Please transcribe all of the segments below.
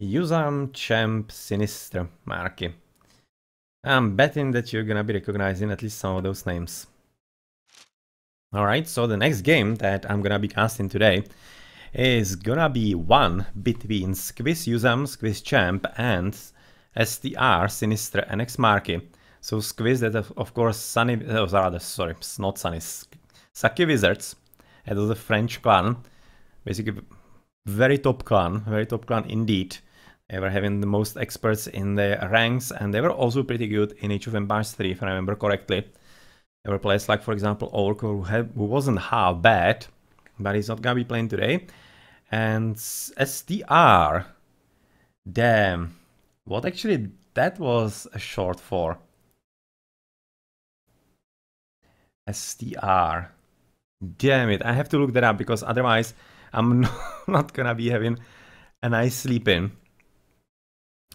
JuZaM, Champ+Sinister, Marky. I'm betting that you're gonna be recognizing at least some of those names. Alright, so the next game that I'm gonna be casting today is gonna be one between JuZaM, Champ, and STR-Sinister and M4rKy. So Squiz that of course Sunny, sorry, not Sunny, Saki Wizards. It was a French clan, basically very top clan indeed. They were having the most experts in their ranks, and they were also pretty good in Age of Empires 3, if I remember correctly. There were players like, for example, orc, who wasn't half bad, but he's not gonna be playing today. And STR, damn, what actually that was a short for? STR, damn it, I have to look that up because otherwise I'm not gonna be having a nice sleep in.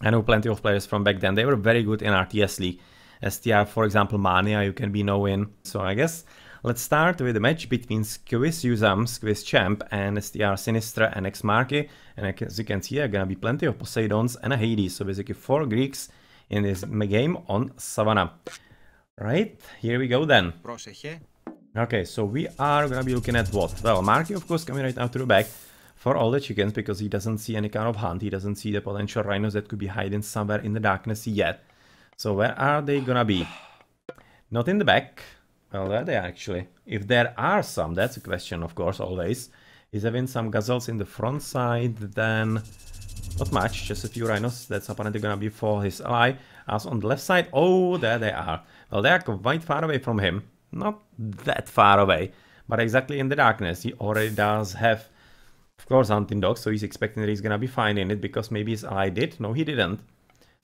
I know plenty of players from back then. They were very good in RTS League. STR, for example, Mania, you can be knowing. So I guess let's start with the match between JuZaM, Champ, and STR-Sinister and M4rKy. And as you can see, there are gonna be plenty of Poseidons and a Hades. So basically 4 Greeks in this game on Savannah. Right, here we go then. Okay, so we are gonna be looking at what? Well, M4rKy, of course, coming right now to the back for all the chickens, because he doesn't see any kind of hunt. He doesn't see the potential rhinos that could be hiding somewhere in the darkness yet. So where are they gonna be? Not in the back. Well, there they are actually. If there are some, that's a question, of course, always. Is having some gazelles in the front side, then not much, just a few rhinos. That's apparently gonna be for his ally. As on the left side, oh, there they are. Well, they are quite far away from him. Not that far away, but exactly in the darkness. He already does have, of course, hunting dogs, so he's expecting that he's gonna be finding it because maybe his ally did. No, he didn't.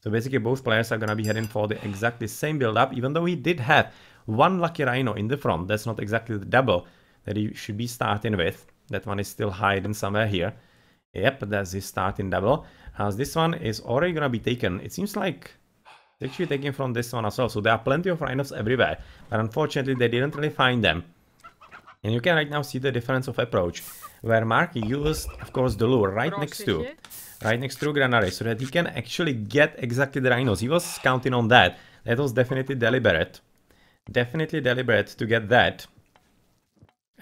So basically both players are gonna be heading for the exactly same build-up, even though he did have one lucky rhino in the front. That's not exactly the double that he should be starting with. That one is still hiding somewhere here. Yep, that's his starting double. As this one is already gonna be taken. It seems like it's actually taken from this one as well. So there are plenty of rhinos everywhere, but unfortunately they didn't really find them. And you can right now see the difference of approach, where M4rKy used, of course, the lure right next to Granary, so that he can actually get exactly the rhinos. He was counting on that. That was definitely deliberate. Definitely deliberate to get that.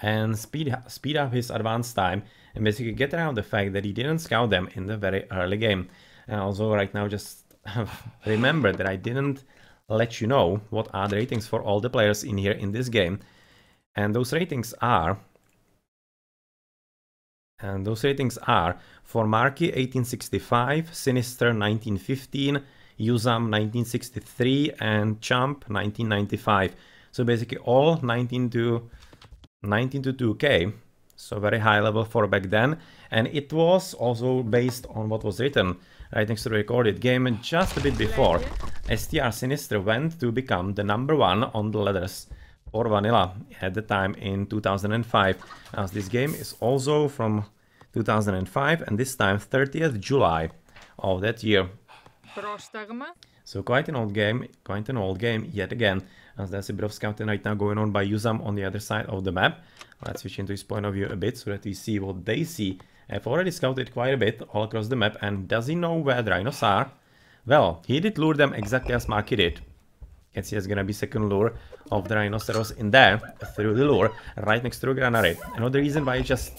And speed up his advance time and basically get around the fact that he didn't scout them in the very early game. And also right now just remember that I didn't let you know what are the ratings for all the players in here in this game. And those ratings are for M4rKy 1865, Sinister 1915, JuZaM 1963, and Champ 1995. So basically all 19 to 2K. So very high level for back then. And it was also based on what was written right next to the recorded game just a bit before. STR-Sinister went to become the #1 on the ladders for vanilla at the time in 2005, as this game is also from 2005 and this time 30th July of that year. So quite an old game yet again, as there's a bit of scouting right now going on by JuZaM on the other side of the map. Let's switch into his point of view a bit so that we see what they see. I've already scouted quite a bit all across the map, and does he know where the rhinos are? Well, he did lure them exactly as M4rKy did. You can see there's gonna be second lure of the rhinoceros in there, through the lure, right next to the granary. Another reason why it's just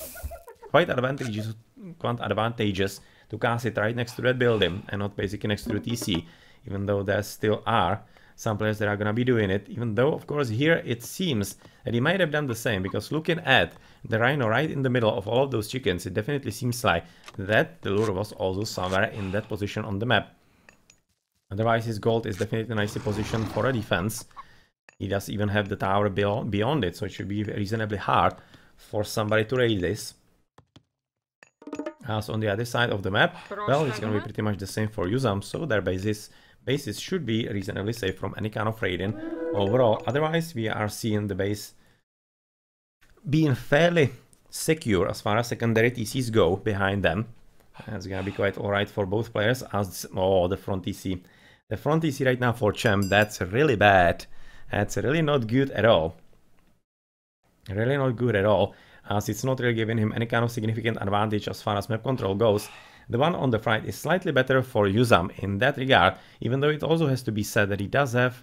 quite advantageous to cast it right next to that building and not basically next to the TC, even though there still are some players that are gonna be doing it, even though of course here it seems that he might have done the same, because looking at the rhino right in the middle of all of those chickens, it definitely seems like that the lure was also somewhere in that position on the map. Otherwise his gold is definitely nicely positioned for a defense. He does even have the tower beyond it, so it should be reasonably hard for somebody to raid this. As on the other side of the map, well, it's gonna be pretty much the same for JuZaM, so their bases should be reasonably safe from any kind of raiding overall. Otherwise, we are seeing the base being fairly secure as far as secondary TCs go behind them. It's gonna be quite alright for both players. As oh, the front TC. The front TC right now for Champ, that's really bad. That's really not good at all. Really not good at all, as it's not really giving him any kind of significant advantage as far as map control goes. The one on the right is slightly better for JuZaM in that regard, even though it also has to be said that he does have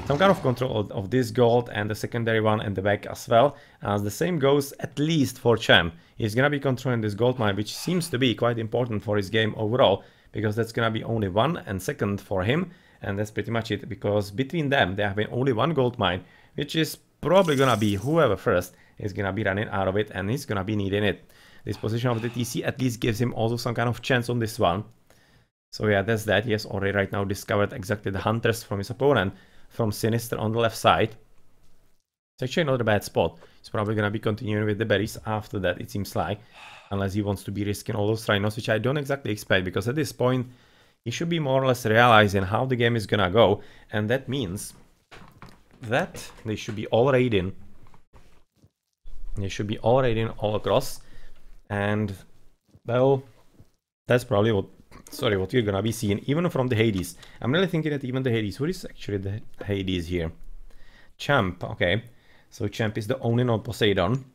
some kind of control of this gold and the secondary one and the back as well. As the same goes at least for Champ. He's gonna be controlling this gold mine, which seems to be quite important for his game overall, because that's gonna be only 1 and second for him, and that's pretty much it, because between them they have only 1 gold mine, which is probably gonna be whoever first is gonna be running out of it, and he's gonna be needing it. This position of the TC at least gives him also some kind of chance on this one. So yeah, that's that. He has already right now discovered exactly the hunters from his opponent, from Sinister on the left side. It's actually not a bad spot. He's probably gonna be continuing with the berries after that, it seems like, unless he wants to be risking all those rhinos, which I don't exactly expect, because at this point he should be more or less realizing how the game is gonna go, and that means that they should be all raiding. They should be all raiding all across, and well, that's probably what we're gonna be seeing, even from the Hades. I'm really thinking that even the Hades, who is actually the Hades here? Champ, okay. So Champ is the only non-Poseidon.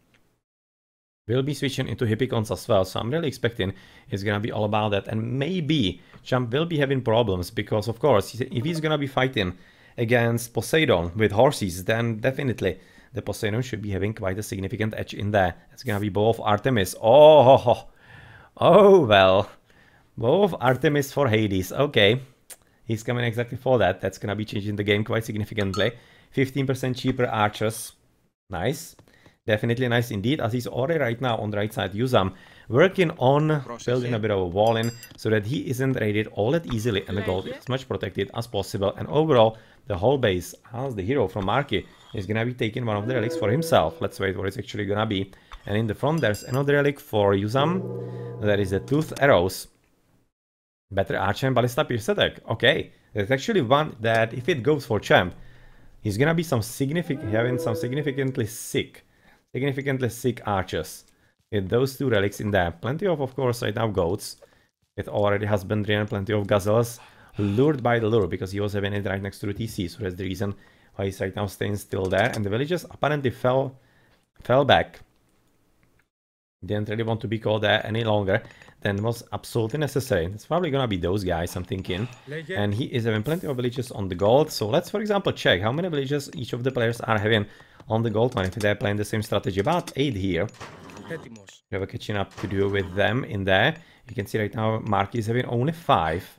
We'll be switching into Hippicons as well, so I'm really expecting it's gonna be all about that. And maybe Champ will be having problems, because of course, if he's gonna be fighting against Poseidon with horses, then definitely the Poseidon should be having quite a significant edge in there. It's gonna be both Artemis. Oh well. Both Artemis for Hades, okay. He's coming exactly for that. That's gonna be changing the game quite significantly. 15% cheaper archers. Nice. Definitely nice indeed, as he's already right now on the right side, JuZaM, working on building a bit of a wall in, so that he isn't raided all that easily and the gold is as much protected as possible. And overall, the whole base, as the hero from m4rKy, is gonna be taking one of the relics for himself. Let's wait what it's actually gonna be. And in the front, there's another relic for JuZaM. That is the Toothed Arrows. Better archer and ballista pierce attack. Okay, there's actually one that if it goes for Champ, he's gonna be having some significantly sick archers with those 2 relics in there. Plenty of course right now goats with already husbandry, and plenty of gazelles lured by the lure, because he was having it right next to the TC, so that's the reason why he's right now staying still there. And the villagers apparently fell back. Didn't really want to be called there any longer than was absolutely necessary. It's probably gonna be those guys, I'm thinking. And he is having plenty of villages on the gold. So let's, for example, check how many villages each of the players are having on the gold one if they're playing the same strategy. About 8 here. We have a catching up to do with them in there. You can see right now m4rKy is having only 5.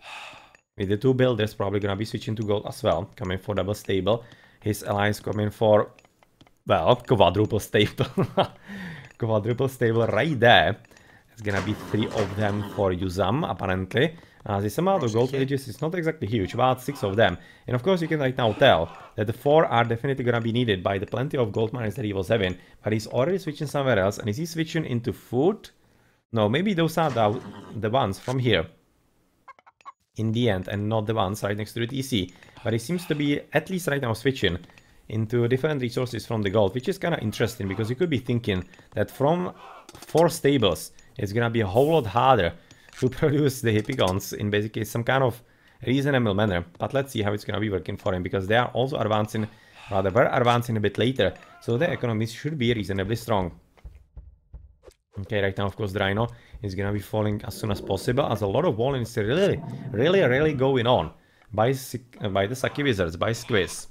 With the 2 builders probably gonna be switching to gold as well, coming for double stable. His allies coming for, well, quadruple stable. Quadruple stable right there. It's gonna be 3 of them for JuZaM, apparently. This amount of gold villages is not exactly huge, about 6 of them. And of course you can right now tell that the 4 are definitely gonna be needed by the plenty of gold mines that he was having. But he's already switching somewhere else. And is he switching into food? No, maybe those are the ones from here in the end, and not the ones right next to the TC. But he seems to be at least right now switching into different resources from the gold, which is kind of interesting, because you could be thinking that from 4 stables it's gonna be a whole lot harder to produce the Hippicons in basically some kind of reasonable manner. But let's see how it's gonna be working for him, because they are also advancing, rather were advancing a bit later, so the economies should be reasonably strong. Okay, right now of course the Rhino is gonna be falling as soon as possible, as a lot of walling is really going on by the Saki Wizards, by Squiz.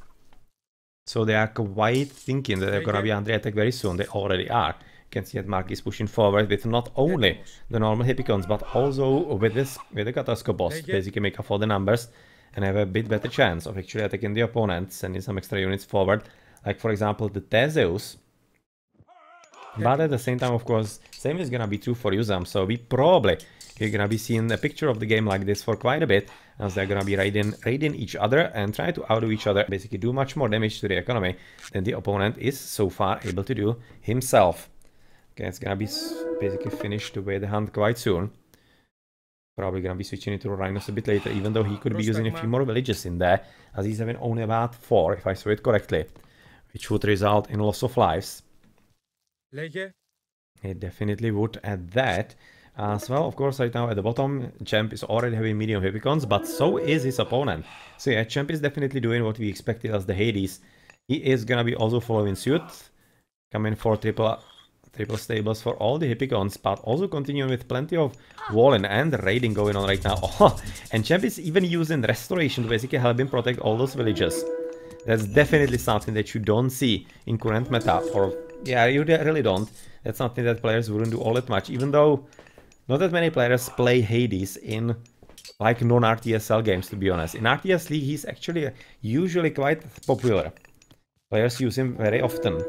So they are quite thinking that they're gonna be under attack very soon. They already are. You can see that m4rKy is pushing forward with not only the normal Hippicons, but also with the Kataskopos, basically make up for the numbers and have a bit better chance of actually attacking the opponent, sending some extra units forward, like for example the Theseus. But at the same time, of course, same is gonna be true for JuZaM, so you're gonna be seeing a picture of the game like this for quite a bit, as they're gonna be raiding each other and try to outdo each other, basically do much more damage to the economy than the opponent is so far able to do himself. Okay, it's gonna be basically finished with the hunt quite soon. Probably gonna be switching into Rhinos a bit later, even though he could be using a few more villages in there, as he's having only about 4, if I saw it correctly, which would result in loss of lives. It definitely would at that. As well, of course, right now at the bottom, Champ is already having medium Hippicons, but so is his opponent. So yeah, Champ is definitely doing what we expected as the Hades. He is gonna be also following suit, coming for triple triple stables for all the Hippicons, but also continuing with plenty of walling and raiding going on right now. Oh, and Champ is even using restoration to basically help him protect all those villages. That's definitely something that you don't see in current meta, or yeah, you really don't. That's something that players wouldn't do all that much, even though not that many players play Hades in like non-RTSL games, to be honest. In RTS League, he's actually usually quite popular. Players use him very often,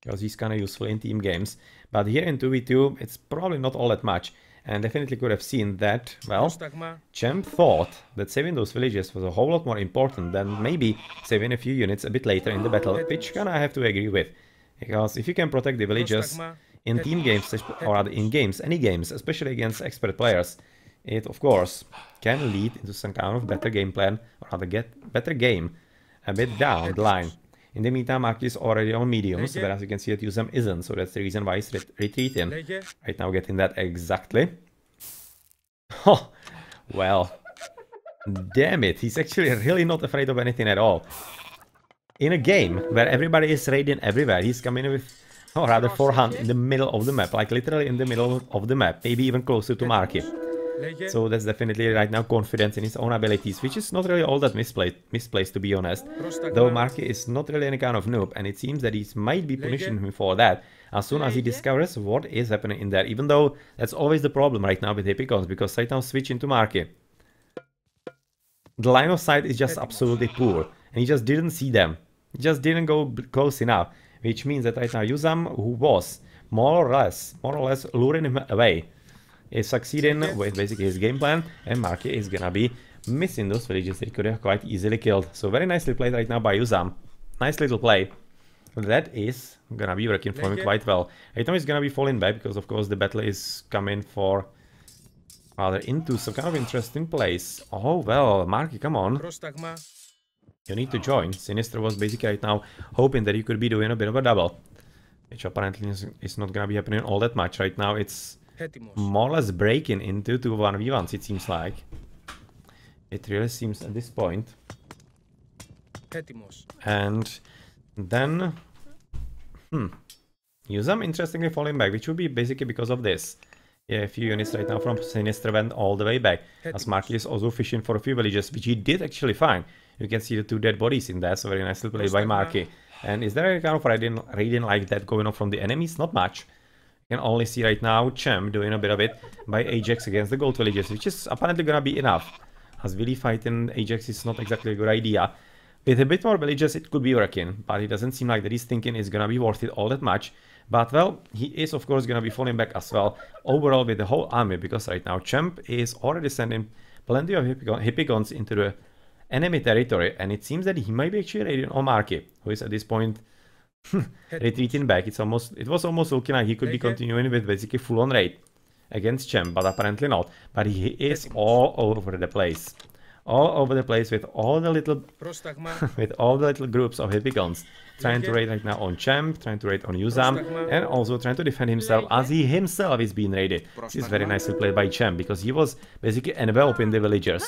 because he's kind of useful in team games. But here in 2v2, it's probably not all that much. And definitely could have seen that, well, Champ thought that saving those villages was a whole lot more important than maybe saving a few units a bit later in the battle, which kinda I have to agree with. Because if you can protect the villages in team games, or rather in games, any games, especially against expert players, it of course can lead into some kind of better game plan, or rather get better game a bit down the line. In the meantime, Marky is already on mediums, whereas you can see that JuZaM isn't, so that's the reason why he's retreating. Right now getting that exactly. Oh, well, damn it, he's actually really not afraid of anything at all. In a game where everybody is raiding everywhere, he's coming with, or rather 400 in the middle of the map, like literally in the middle of the map, maybe even closer to Marky. So that's definitely right now confidence in his own abilities, which is not really all that misplaced to be honest. Though Marky is not really any kind of noob, and it seems that he might be punishing him for that as soon as he discovers what is happening in there, even though that's always the problem right now with Hippicons, because right now switching to Marky, the line of sight is just absolutely poor, and he just didn't see them. He just didn't go close enough, which means that right now JuZaM, who was more or less luring him away, is succeeding with basically his game plan, and Marky is gonna be missing those villages that he could have quite easily killed. So very nicely played right now by JuZaM. Nice little play. That is gonna be working for him quite well. Right now he's gonna be falling back because of course the battle is coming for rather into some kind of interesting place. Oh well, Marky, come on. You need to join. Sinister was basically right now hoping that he could be doing a bit of a double, which apparently is not gonna be happening all that much. Right now it's more or less breaking into 2 1v1s, it seems like. It really seems at this point. And then JuZaM interestingly falling back, which would be basically because of this. Yeah, a few units right now from Sinister went all the way back, as Marky is also fishing for a few villages, which he did actually find. You can see the 2 dead bodies in there, so very nicely played by Marky. And is there a kind of raiding like that going on from the enemies? Not much. You can only see right now Champ doing a bit of it by Ajax against the gold villages, which is apparently gonna be enough, as really fighting Ajax is not exactly a good idea. With a bit more villages it could be working, but it doesn't seem like that he's thinking it's gonna be worth it all that much. But well, he is of course gonna be falling back as well overall with the whole army, because right now Champ is already sending plenty of Hippicons into the enemy territory, and it seems that he might be actually raiding on Marky, who is at this point retreating back. It was almost looking like he could be continuing with basically full-on raid against Champ, but apparently not. But he is all over the place. All over the place with all the little groups of Hippicons trying to raid right now on Champ, trying to raid on JuZaM, and also trying to defend himself as he himself is being raided. This is very nicely played by Champ, because he was basically enveloping the villagers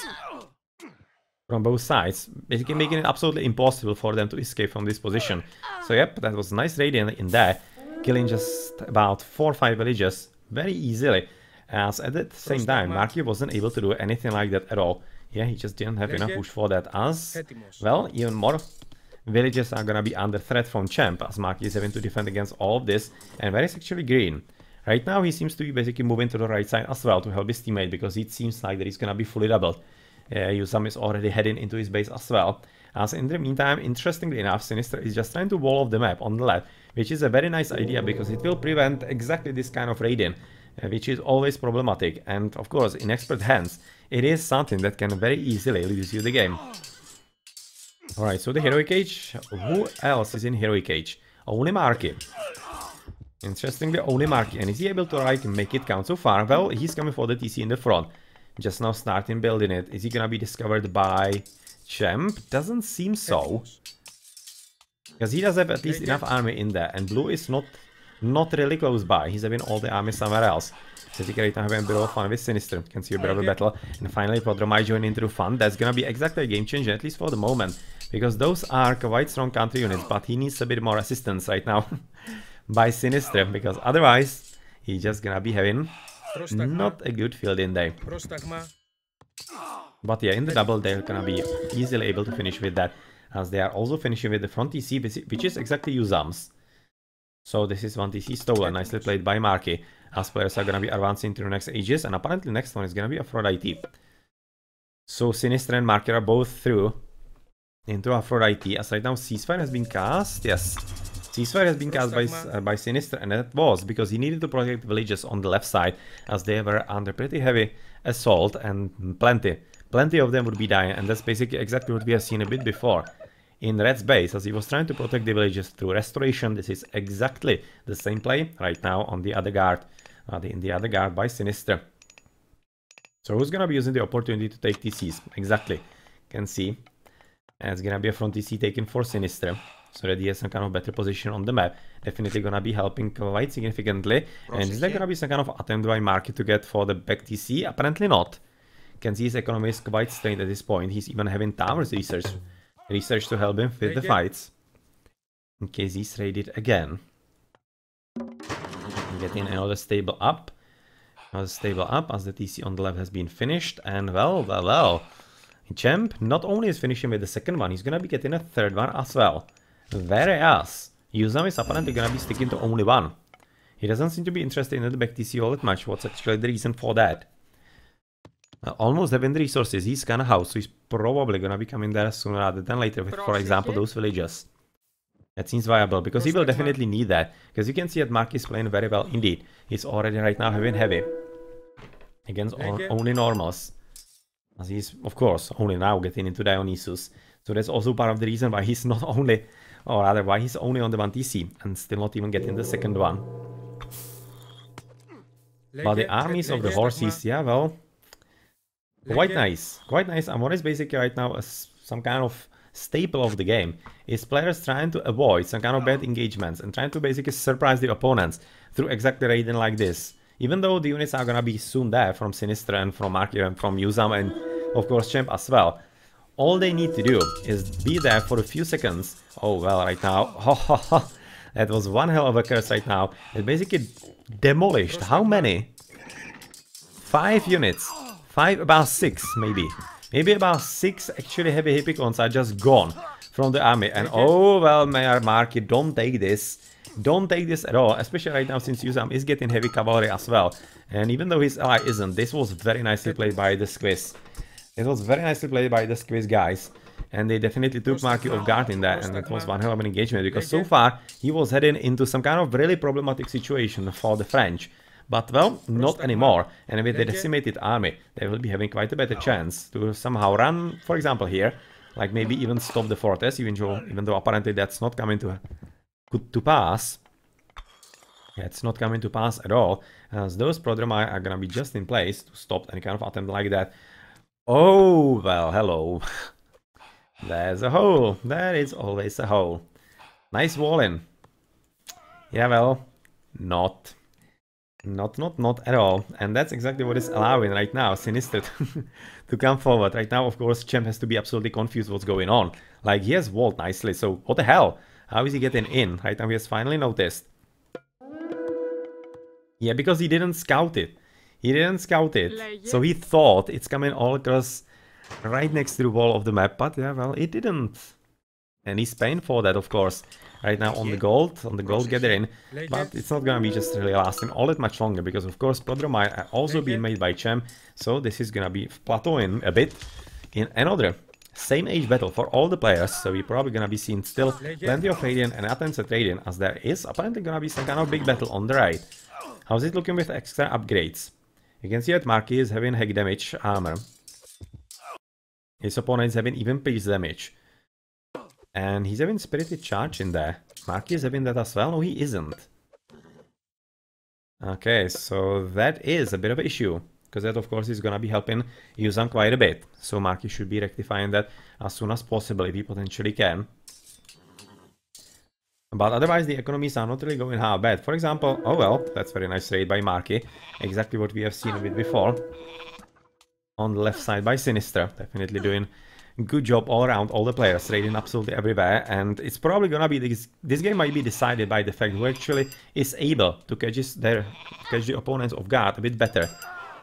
from both sides, basically making it absolutely impossible for them to escape from this position. So yep, that was nice raiding in there, killing just about 4 or 5 villagers very easily, as at the same time Marky wasn't able to do anything like that at all. Yeah, he just didn't have enough push for that, as well, even more villages are gonna be under threat from Champ, as Marky is having to defend against all of this, and where is actually Green? Right now he seems to be basically moving to the right side as well to help his teammate, because it seems like that he's gonna be fully doubled. JuZaM is already heading into his base as well. As in the meantime, interestingly enough, Sinister is just trying to wall off the map on the left, which is a very nice idea because it will prevent exactly this kind of raiding, which is always problematic. And of course, in expert hands, it is something that can very easily lose you the game. Alright, so the Heroic Age. Who else is in Heroic Age? Only Marky. Interestingly, only Marky. And is he able to like make it count so far? Well, he's coming for the TC in the front. Just now starting building it. Is he gonna be discovered by Champ? Doesn't seem so. Because he does have at least enough army in there. And Blue is not really close by. He's having all the army somewhere else. So he can right now having a bit of fun with Sinister. You can see a bit of a battle. And finally Podromai joining into the fun. That's gonna be exactly a game changer, at least for the moment. Because those are quite strong counter units, but he needs a bit more assistance right now. by Sinister, because otherwise he's just gonna be having not a good field in day. But yeah, in the double they're gonna be easily able to finish with that, as they are also finishing with the front TC, which is exactly JuZaM's. So this is one TC stolen, nicely played by M4rKy, as players are gonna be advancing to the next ages, and apparently next one is gonna be Aphrodite. So Sinister and M4rKy are both through into Aphrodite, as right now Ceasefire has been cast. Yes, Ceasefire has been cast by Sinister, and that was because he needed to protect villages on the left side, as they were under pretty heavy assault, and plenty of them would be dying, and that's basically exactly what we have seen a bit before in Red's base, as he was trying to protect the villages through restoration. This is exactly the same play right now on the other guard, in the other guard by Sinister. So who's gonna be using the opportunity to take TCs? Exactly, can see. And it's gonna be a front TC taken for Sinister, so that he has some kind of better position on the map. Definitely gonna be helping quite significantly. And is there gonna be some kind of attempt by M4rKy to get for the back TC? Apparently not. Can see his economy is quite strained at this point. He's even having towers research to help him with the fights, in case he's raided again. Getting another stable up. Another stable up, as the TC on the left has been finished. And well. Champ not only is finishing with the second one, he's gonna be getting a third one as well. Whereas JuZaM is apparently gonna be sticking to only one. He doesn't seem to be interested in the back TC all that much. What's actually the reason for that? Almost having the resources, he's kinda house, so he's probably gonna be coming there sooner rather than later with, for example, those villages. That seems viable, because he will definitely need that. Because you can see that M4rKy is playing very well indeed. He's already right now having heavy against only normals, as he's, of course, only now getting into Dionysus. So that's also part of the reason why he's not only, or rather why he's only on the one TC and still not even getting the second one. But the armies of the horses, yeah, well, quite nice, and what is basically right now some kind of staple of the game is players trying to avoid some kind of bad engagements and trying to basically surprise the opponents through exactly raiding like this. Even though the units are gonna be soon there from Sinister and from M4rKy and from JuZaM and of course Champ as well, all they need to do is be there for a few seconds. Oh well, right now, that was one hell of a curse right now. It basically demolished how many? 5 units. 5, about 6 maybe. Maybe about 6 actually heavy Hippicons are just gone from the army. And oh well, M4rKy, don't take this. Don't take this at all, especially right now since JuZaM is getting heavy cavalry as well. And even though his ally isn't, this was very nicely played by the Squiz. It was very nicely played by the Squiz guys. And they definitely took M4rKy off guard in that, and it was one hell of an engagement, because so far he was heading into some kind of really problematic situation for the French. But well, not anymore, and with the decimated army, they will be having quite a better chance to somehow run, for example here, like maybe even stop the fortress, even though apparently that's not coming to pass. Yeah, it's not coming to pass at all, as those prodromi are gonna be just in place to stop any kind of attempt like that. Oh, well, hello. There's a hole. There is always a hole. Nice wall in. Yeah, well, not at all. And that's exactly what is allowing right now Sinister to come forward. Right now, of course, Champ has to be absolutely confused what's going on. Like, he has walled nicely, so what the hell? How is he getting in? Right now, he has finally noticed. Yeah, because he didn't scout it. He didn't scout it. So he thought it's coming all across right next to the wall of the map. But yeah, well, it didn't. And he's paying for that, of course, right now on the gold gathering. But it's not gonna be just really lasting all that much longer, because of course prodromi are also being made by Champ. So this is gonna be plateauing a bit in another same age battle for all the players. So we're probably gonna be seeing still plenty of radiant and attempts at radiant, as there is apparently gonna be some kind of big battle on the right. How's it looking with extra upgrades? You can see that M4rKy is having hack damage armor. His opponent is having even pierce damage. And he's having spirited charge in there. M4rKy is having that as well? No, he isn't. Okay, so that is a bit of an issue, because that of course is gonna be helping JuZaM quite a bit. So M4rKy should be rectifying that as soon as possible if he potentially can. But otherwise the economies are not really going half bad. For example, oh well, that's very nice raid by M4rKy. Exactly what we have seen a bit before. On the left side by Sinister, definitely doing good job all around, all the players trading absolutely everywhere, and it's probably gonna be this game might be decided by the fact who actually is able to catch the opponents off guard a bit better,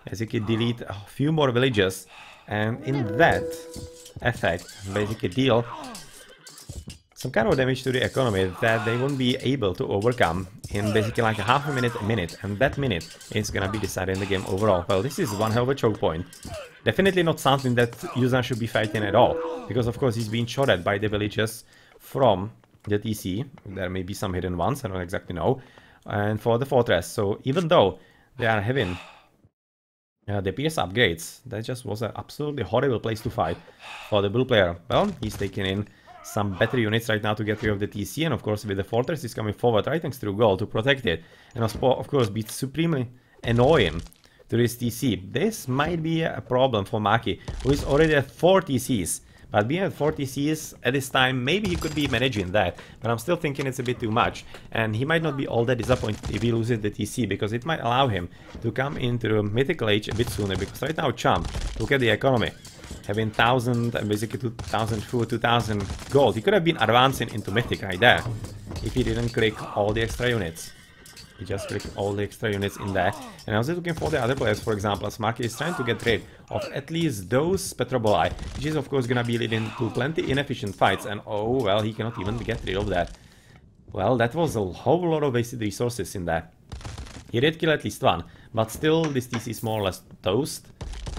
as he can delete a few more villages, and in that effect basically deal some kind of damage to the economy that they won't be able to overcome in basically like a minute, and that minute is gonna be deciding the game overall. Well, this is one hell of a choke point. Definitely not something that JuZaM should be fighting at all, because of course he's being shot at by the villagers from the TC. There may be some hidden ones, I don't exactly know, and for the fortress. So even though they are having the Pierce upgrades, that just was an absolutely horrible place to fight for the blue player. Well, he's taking in some better units right now to get rid of the TC, and of course with the fortress he's coming forward right next to gold to protect it, and of course be supremely annoying to this TC. This might be a problem for MythologyKy, who is already at 4 TCs, but being at 4 TCs at this time, maybe he could be managing that, but I'm still thinking it's a bit too much, and he might not be all that disappointed if he loses the TC, because it might allow him to come into the mythical age a bit sooner, because right now Champ, look at the economy, having 1000 and basically 2000 food, 2000 gold. He could have been advancing into mythic right there if he didn't click all the extra units. He just clicked all the extra units in there. And I was looking for the other players, for example, as MythologyKy is trying to get rid of at least those Petroboli, which is of course gonna be leading to plenty inefficient fights, and oh well, he cannot even get rid of that. Well, that was a whole lot of wasted resources in there. He did kill at least one, but still this TC is more or less toast.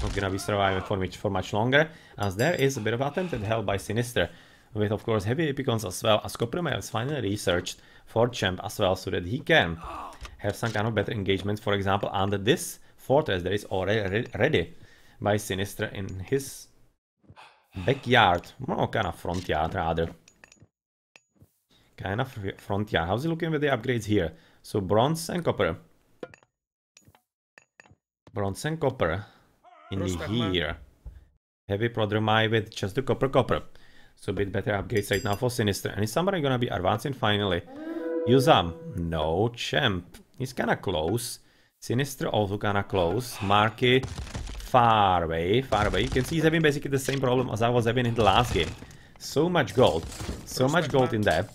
Not gonna be surviving for much longer, as there is a bit of attempted help by Sinister, with of course heavy epicons as well, as Copperman has finally researched for Champ as well, so that he can have some kind of better engagement, for example under this fortress that is already ready by Sinister in his backyard, or kind of front yard rather. Kind of front yard. How's he looking with the upgrades here? So bronze and copper. Bronze and copper in here. Heavy prodromi with just the copper. So a bit better upgrades right now for Sinister. And is somebody gonna be advancing finally? JuZaM. No. Champ. He's kinda close. Sinister also kinda close. MythologyKy far away. You can see he's having basically the same problem as I was having in the last game. So much gold. So much gold in there.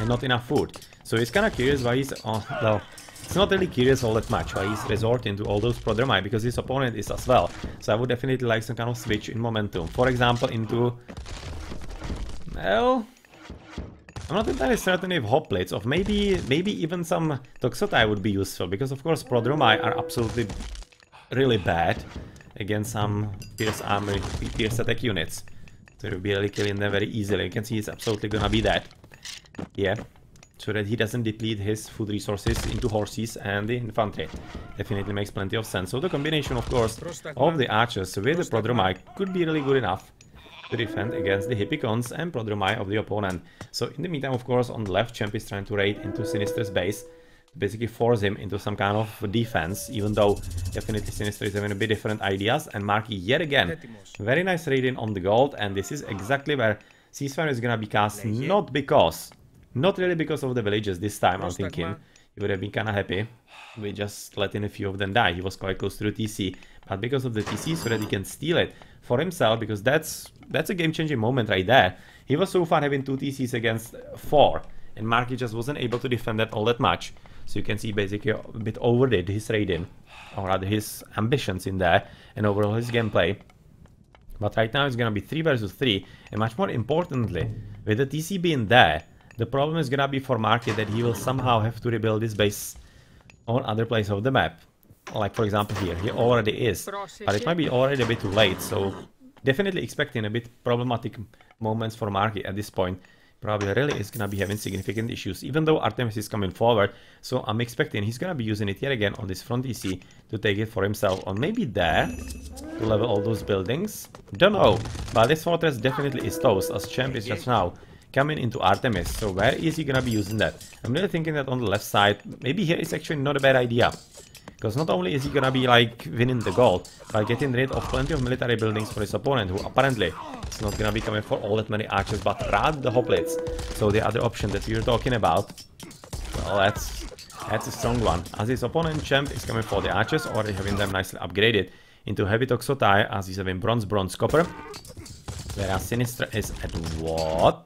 And not enough food. So he's kinda curious why he's... Oh, well, it's not really curious all that much why he's resorting to all those prodromi, because his opponent is as well. So I would definitely like some kind of switch in momentum. For example, into... Well... I'm not entirely certain if hot plates, or maybe even some Toxotai would be useful, because of course prodromi are absolutely really bad against some Pierce armor, Pierce attack units. So you'll be really killing them very easily. You can see it's absolutely gonna be that. Yeah. So that he doesn't deplete his food resources into horses and the infantry. Definitely makes plenty of sense. So the combination, of course, of the archers with the prodromi could be really good enough to defend against the hippicons and prodromi of the opponent. So in the meantime, of course, on the left, Champ is trying to raid into Sinister's base, to basically force him into some kind of defense, even though definitely Sinister is having a bit different ideas. And MythologyKy yet again, very nice raiding on the gold, and this is exactly where ceasefire is gonna be cast, not really because of the villages this time. I'm thinking he would have been kinda happy with just letting a few of them die. He was quite close to the TC, but because of the TC, so that he can steal it for himself, because that's a game-changing moment right there. He was so far having 2 TCs against 4, and MythologyKy just wasn't able to defend that all that much. So you can see basically a bit overdid his raiding, or rather his ambitions in there, and overall his gameplay. But right now it's gonna be 3 versus 3, and much more importantly, with the TC being there, the problem is gonna be for MythologyKy that he will somehow have to rebuild his base on other places of the map. Like for example here, he already is, but it might be already a bit too late, so definitely expecting a bit problematic moments for MythologyKy at this point. Probably really is gonna be having significant issues, even though Artemis is coming forward, so I'm expecting he's gonna be using it yet again on this front EC to take it for himself, or maybe there, to level all those buildings. Don't know, but this fortress definitely is toast, as Champ is just now coming into Artemis, so where is he gonna be using that? I'm really thinking that on the left side, maybe here is actually not a bad idea. Because not only is he gonna be like winning the gold, but getting rid of plenty of military buildings for his opponent, who apparently is not gonna be coming for all that many archers, but rather the hoplites. So the other option that we were talking about, well, that's a strong one. As his opponent Champ is coming for the archers, already having them nicely upgraded into heavy toxotai, as he's having bronze, copper. Whereas Sinister is at what?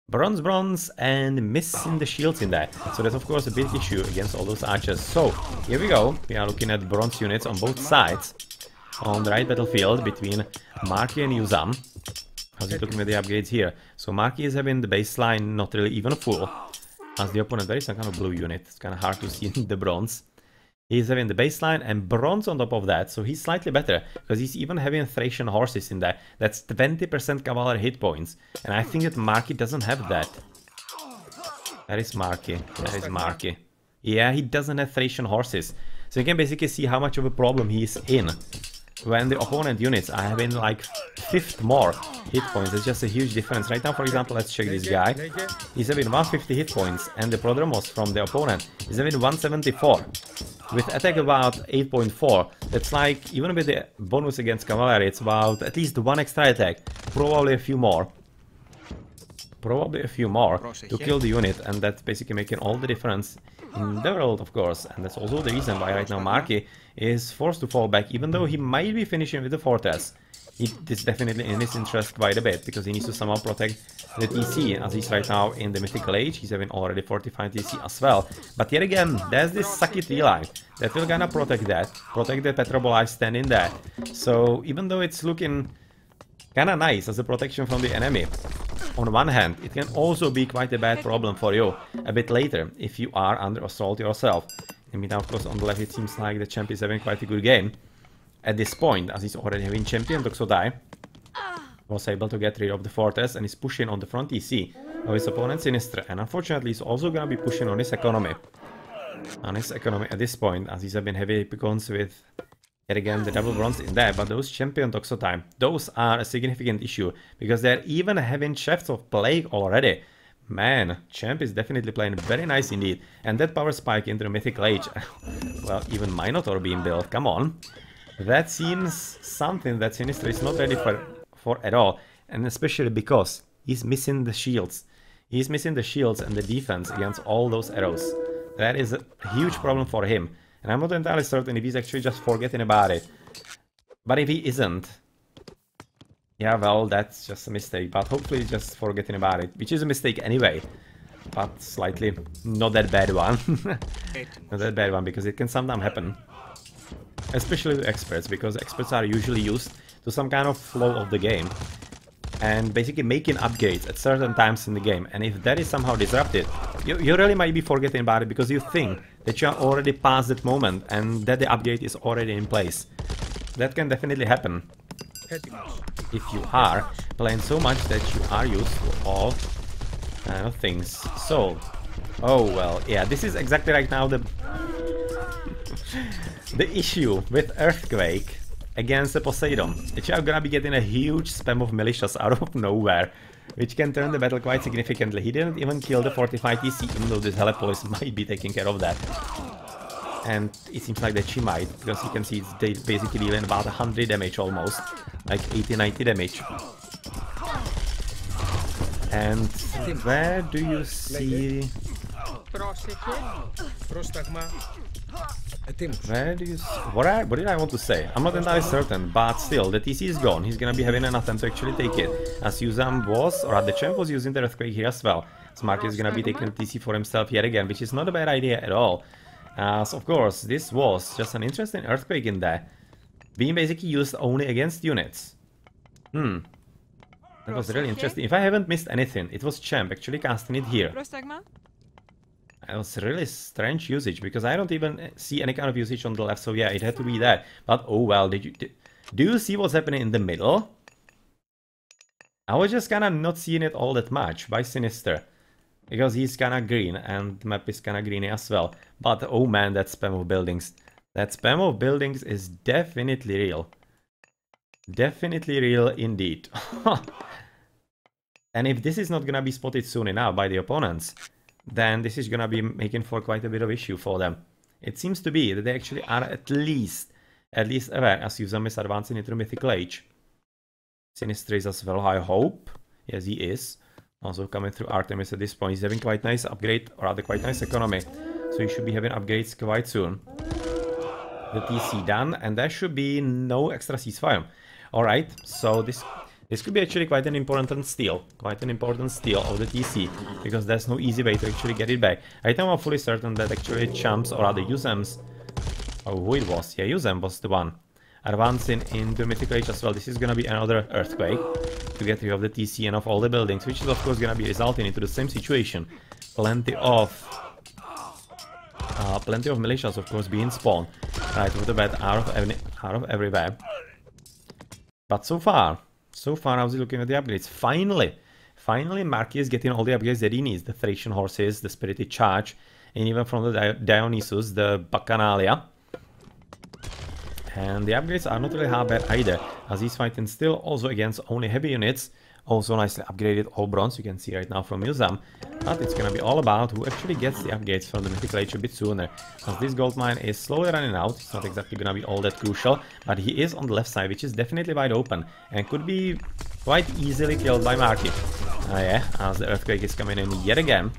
Bronze, bronze, and missing the shields in that. So that's of course a big issue against all those archers. So here we go. We are looking at bronze units on both sides on the right battlefield between m4rKy and JuZaM. How's it looking with the upgrades here? So m4rKy is having the baseline not really even full. As the opponent, there is some kind of blue unit. It's kind of hard to see in the bronze. He's having the baseline and bronze on top of that, so he's slightly better, because he's even having Thracian horses in there. That's 20% cavalry hit points, and I think that m4rKy doesn't have that. That is m4rKy. That is m4rKy. Yeah, he doesn't have Thracian horses. So you can basically see how much of a problem he is in. When the opponent units are having like 5th more hit points, it's just a huge difference. Right now, for example, let's check this guy. He's having 150 hit points, and the Prodromos from the opponent is having 174. With attack about 8.4, that's like, even with the bonus against cavalry, it's about at least 1 extra attack, probably a few more. Probably a few more to kill the unit, and that's basically making all the difference in the world, of course. And that's also the reason why right now m4rKy is forced to fall back, even though he might be finishing with the fortress. It is definitely in his interest quite a bit, because he needs to somehow protect the TC, as he's right now in the mythical age. He's having already 45 TC as well. But yet again, there's this sucky tree line that will gonna protect that, protect the Petroboli standing there. So even though it's looking kinda nice as a protection from the enemy, on one hand, it can also be quite a bad problem for you a bit later if you are under assault yourself. I mean, of course, on the left it seems like the champ is having quite a good game at this point, as he's already having champion Toxodai. Was able to get rid of the fortress and is pushing on the front EC of his opponent Sinister, and unfortunately he's also gonna be pushing on his economy. On his economy at this point, as he's having heavy picons with yet again the double bronze in there. But those champion Toxodai, those are a significant issue, because they're even having Shafts of Plague already. Man, Champ is definitely playing very nice indeed. And that power spike into the mythical age, well, even Minotaur being built, come on. That seems something that Sinister is not ready for at all, and especially because he's missing the shields. He's missing the shields and the defense against all those arrows. That is a huge problem for him, and I'm not entirely certain if he's actually just forgetting about it. But if he isn't, yeah, well, that's just a mistake, but hopefully he's just forgetting about it, which is a mistake anyway, but slightly not that bad one. Not that bad one, because it can sometimes happen. Especially to experts, because experts are usually used to some kind of flow of the game and basically making upgrades at certain times in the game, and if that is somehow disrupted, you really might be forgetting about it, because you think that you are already past that moment and that the upgrade is already in place. That can definitely happen if you are playing so much that you are used to all kind of things. So, oh well, yeah, this is exactly right now the issue with Earthquake against the Poseidon. That you are gonna be getting a huge spam of militias out of nowhere, which can turn the battle quite significantly. He didn't even kill the 45 TC, even though this Helepolis might be taking care of that. And it seems like that she might, because you can see it's basically dealing about 100 damage almost, like 80-90 damage. And where do you see... Where do you... What did I want to say? I'm not entirely certain, but still, the TC is gone. He's gonna be having an attempt to actually take it, as JuZaM was, or the champ was using the Earthquake here as well. So m4rKy is gonna be taking the TC for himself yet again, which is not a bad idea at all. As of course, this was just an interesting Earthquake in there, being basically used only against units. That was really interesting. If I haven't missed anything, it was Champ actually casting it here. It was really strange usage, because I don't even see any kind of usage on the left, so yeah, it had to be that. But oh well, do you see what's happening in the middle? I was just kinda not seeing it all that much by Sinister, because he's kinda green and the map is kinda greeny as well. But oh man, that spam of buildings. That spam of buildings is definitely real. Definitely real indeed. And if this is not gonna be spotted soon enough by the opponents, then this is gonna be making for quite a bit of issue for them. It seems to be that they actually are at least aware, as JuZaM is advancing into the mythical age. Sinister is as well, I hope. Yes, he is. Also coming through Artemis at this point. He's having quite nice upgrade, or rather quite nice economy. So he should be having upgrades quite soon. The TC done, and there should be no extra ceasefire. Alright, so this This could be actually quite an important steal. Quite an important steal of the TC. Because there's no easy way to actually get it back. Right now I'm fully certain that actually Champs or other UZAMs... Oh, who it was? Yeah, UZAM was the one. Advancing into Mythical Age as well. This is gonna be another earthquake. To get rid of the TC and of all the buildings. Which is of course gonna be resulting into the same situation. Plenty of militias of course being spawned. Right off the bat, out of everywhere. But so far, how's he looking at the upgrades? Finally, m4rKy is getting all the upgrades that he needs. The Thracian horses, the Spirited Charge, and even from the Dionysus, the Bacchanalia. And the upgrades are not really hard bad either, as he's fighting still also against only heavy units. Also nicely upgraded all bronze, you can see right now from UZAM. But it's gonna be all about who actually gets the upgrades from the Mythical Age a bit sooner. As this gold mine is slowly running out, it's not exactly gonna be all that crucial. But he is on the left side, which is definitely wide open. And could be quite easily killed by m4rKy. Yeah, as the earthquake is coming in yet again.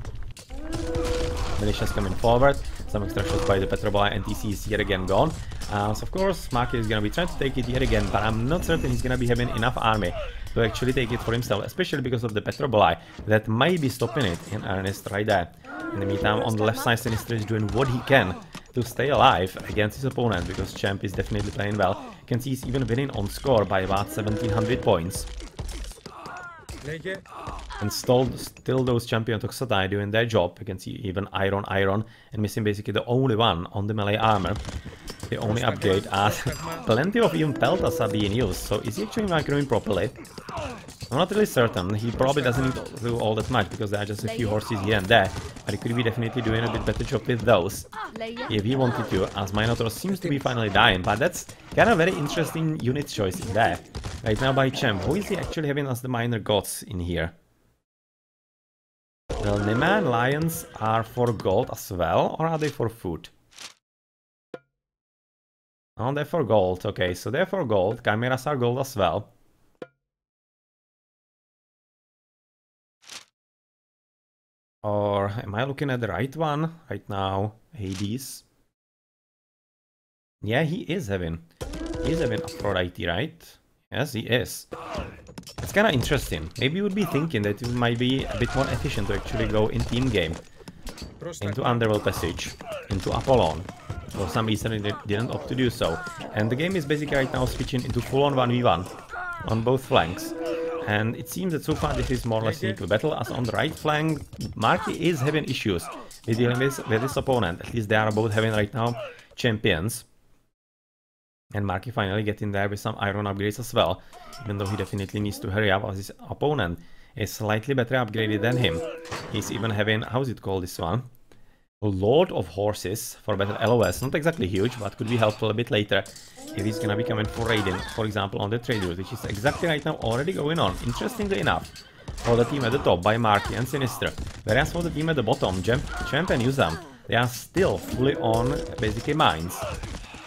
Militia's coming forward. Some extra shots by the Petroboli and TC is yet again gone. So of course, m4rKy is gonna be trying to take it yet again, but I'm not certain he's gonna be having enough army to actually take it for himself, especially because of the Petroboli that might be stopping it in earnest right there. In the meantime, on the left side, Sinister is doing what he can to stay alive against his opponent, because Champ is definitely playing well. You can see he's even winning on score by about 1700 points. And still those champion Toxotai doing their job. You can see even Iron, and missing basically the only one on the melee armor. The only upgrade, as plenty of even peltas are being used. So is he actually microing properly? I'm not really certain. He probably doesn't need to do all that much because there are just a few horses here and there. But he could be definitely doing a bit better job with those if he wanted to, as Minotaur seems to be finally dying. But that's kind of very interesting unit choice in there. Right now by Champ. Who is he actually having as the minor gods in here? Well, Nema and Lions are for gold as well, or are they for food? Oh, they're for gold. Okay, so they're for gold. Chimeras are gold as well. Or am I looking at the right one right now? Hades. Yeah, he is having Aphrodite, right? Yes, he is. It's kind of interesting. Maybe you would be thinking that it might be a bit more efficient to actually go in team game. Into Underworld Passage, into Apollon. For some reason it didn't opt to do so. And the game is basically right now switching into full-on 1v1 on both flanks. And it seems that so far this is more or less an equal battle, as on the right flank m4rKy is having issues with dealing with his opponent. At least they are both having right now champions. And m4rKy finally getting there with some iron upgrades as well. Even though he definitely needs to hurry up, as his opponent is slightly better upgraded than him. He's even having, how's it called, this one? Lord of Horses for better LOS. Not exactly huge, but could be helpful a bit later if he's gonna be coming for raiding, for example, on the trade route, which is exactly right now already going on. Interestingly enough, for the team at the top by m4rKy and Sinister. Whereas for the team at the bottom, Champ and UZAM, they are still fully on basically mines.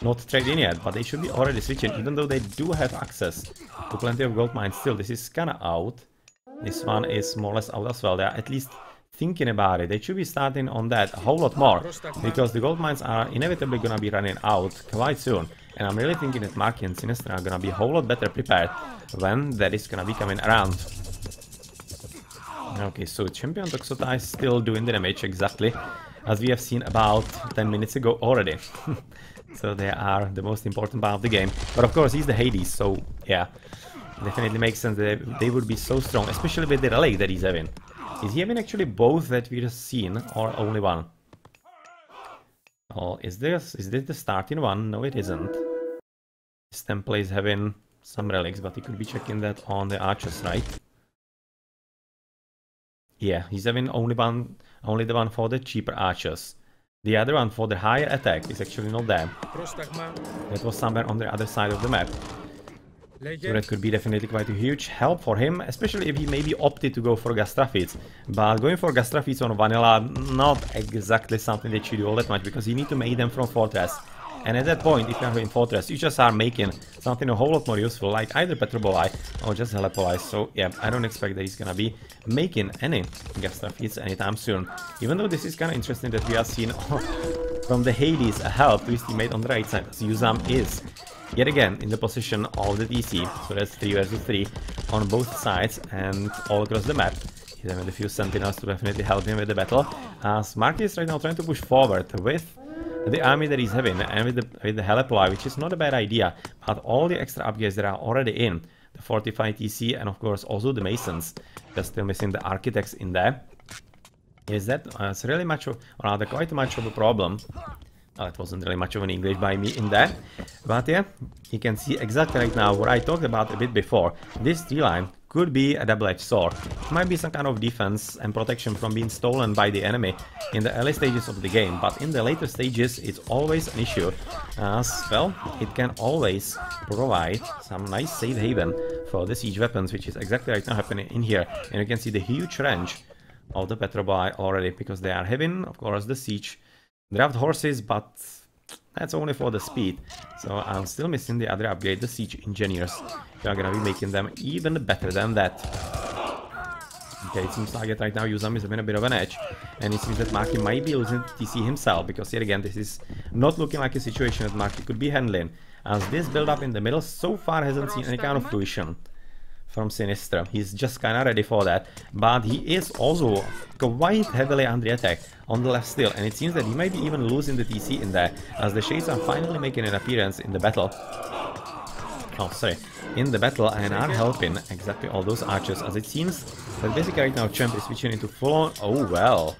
Not trading yet, but they should be already switching, even though they do have access to plenty of gold mines still. This is kinda out. This one is more or less out as well. They are at least thinking about it. They should be starting on that a whole lot more, because the gold mines are inevitably gonna be running out quite soon. And I'm really thinking that m4rKy and Sinister are gonna be a whole lot better prepared when that is gonna be coming around. Okay, so Champion Toxotai is still doing the damage exactly as we have seen about 10 minutes ago already. So they are the most important part of the game. But of course he's the Hades, so yeah, definitely makes sense that they would be so strong, especially with the relic that he's having. Is he having actually both that we've seen, or only one? Oh, is this the starting one? No, it isn't. This temple is having some relics, but he could be checking that on the archers, right? Yeah, he's having only the one for the cheaper archers. The other one for the higher attack is actually not there. That was somewhere on the other side of the map. So that could be definitely quite a huge help for him, especially if he maybe opted to go for Gastraphids. But going for Gastraphids on vanilla, not exactly something that you do all that much, because you need to make them from Fortress. And at that point, if you're in Fortress, you just are making something a whole lot more useful, like either Petroboli or just Helepoli. So yeah, I don't expect that he's gonna be making any Gastraphids anytime soon. Even though this is kind of interesting that we are seeing from the Hades a help to his teammate on the right side, as UZAM is yet again in the position of the TC. So that's 3 versus 3 on both sides and all across the map. He's having a few sentinels to definitely help him with the battle. As m4rKy is right now trying to push forward with the army that he's having and with the Helipoli, which is not a bad idea. But all the extra upgrades that are already in, the fortified TC and of course also the Masons, just still missing the architects in there. Is that it's really much of, or rather quite much of a problem. Well, it wasn't really much of an English by me in there. But yeah, you can see exactly right now what I talked about a bit before. This tree line could be a double-edged sword. It might be some kind of defense and protection from being stolen by the enemy in the early stages of the game, but in the later stages it's always an issue, as well it can always provide some nice safe haven for the siege weapons, which is exactly right now happening in here. And you can see the huge range of the Petroboli already, because they are having, of course, the siege draft horses, but that's only for the speed. So I'm still missing the other upgrade, the siege engineers. We are gonna be making them even better than that. Okay, it seems like right now JuZaM is having a bit of an edge, and it seems that m4rKy might be losing TC himself, because yet again this is not looking like a situation that m4rKy could be handling, as this build up in the middle so far hasn't seen any kind of fruition from Sinister. He's just kind of ready for that, but he is also quite heavily under attack on the left still, and it seems that he might be even losing the TC in there, as the Shades are finally making an appearance in the battle. Oh, sorry, in the battle, and are helping exactly all those archers, as it seems that basically right now Champ is switching into full-on. Oh well.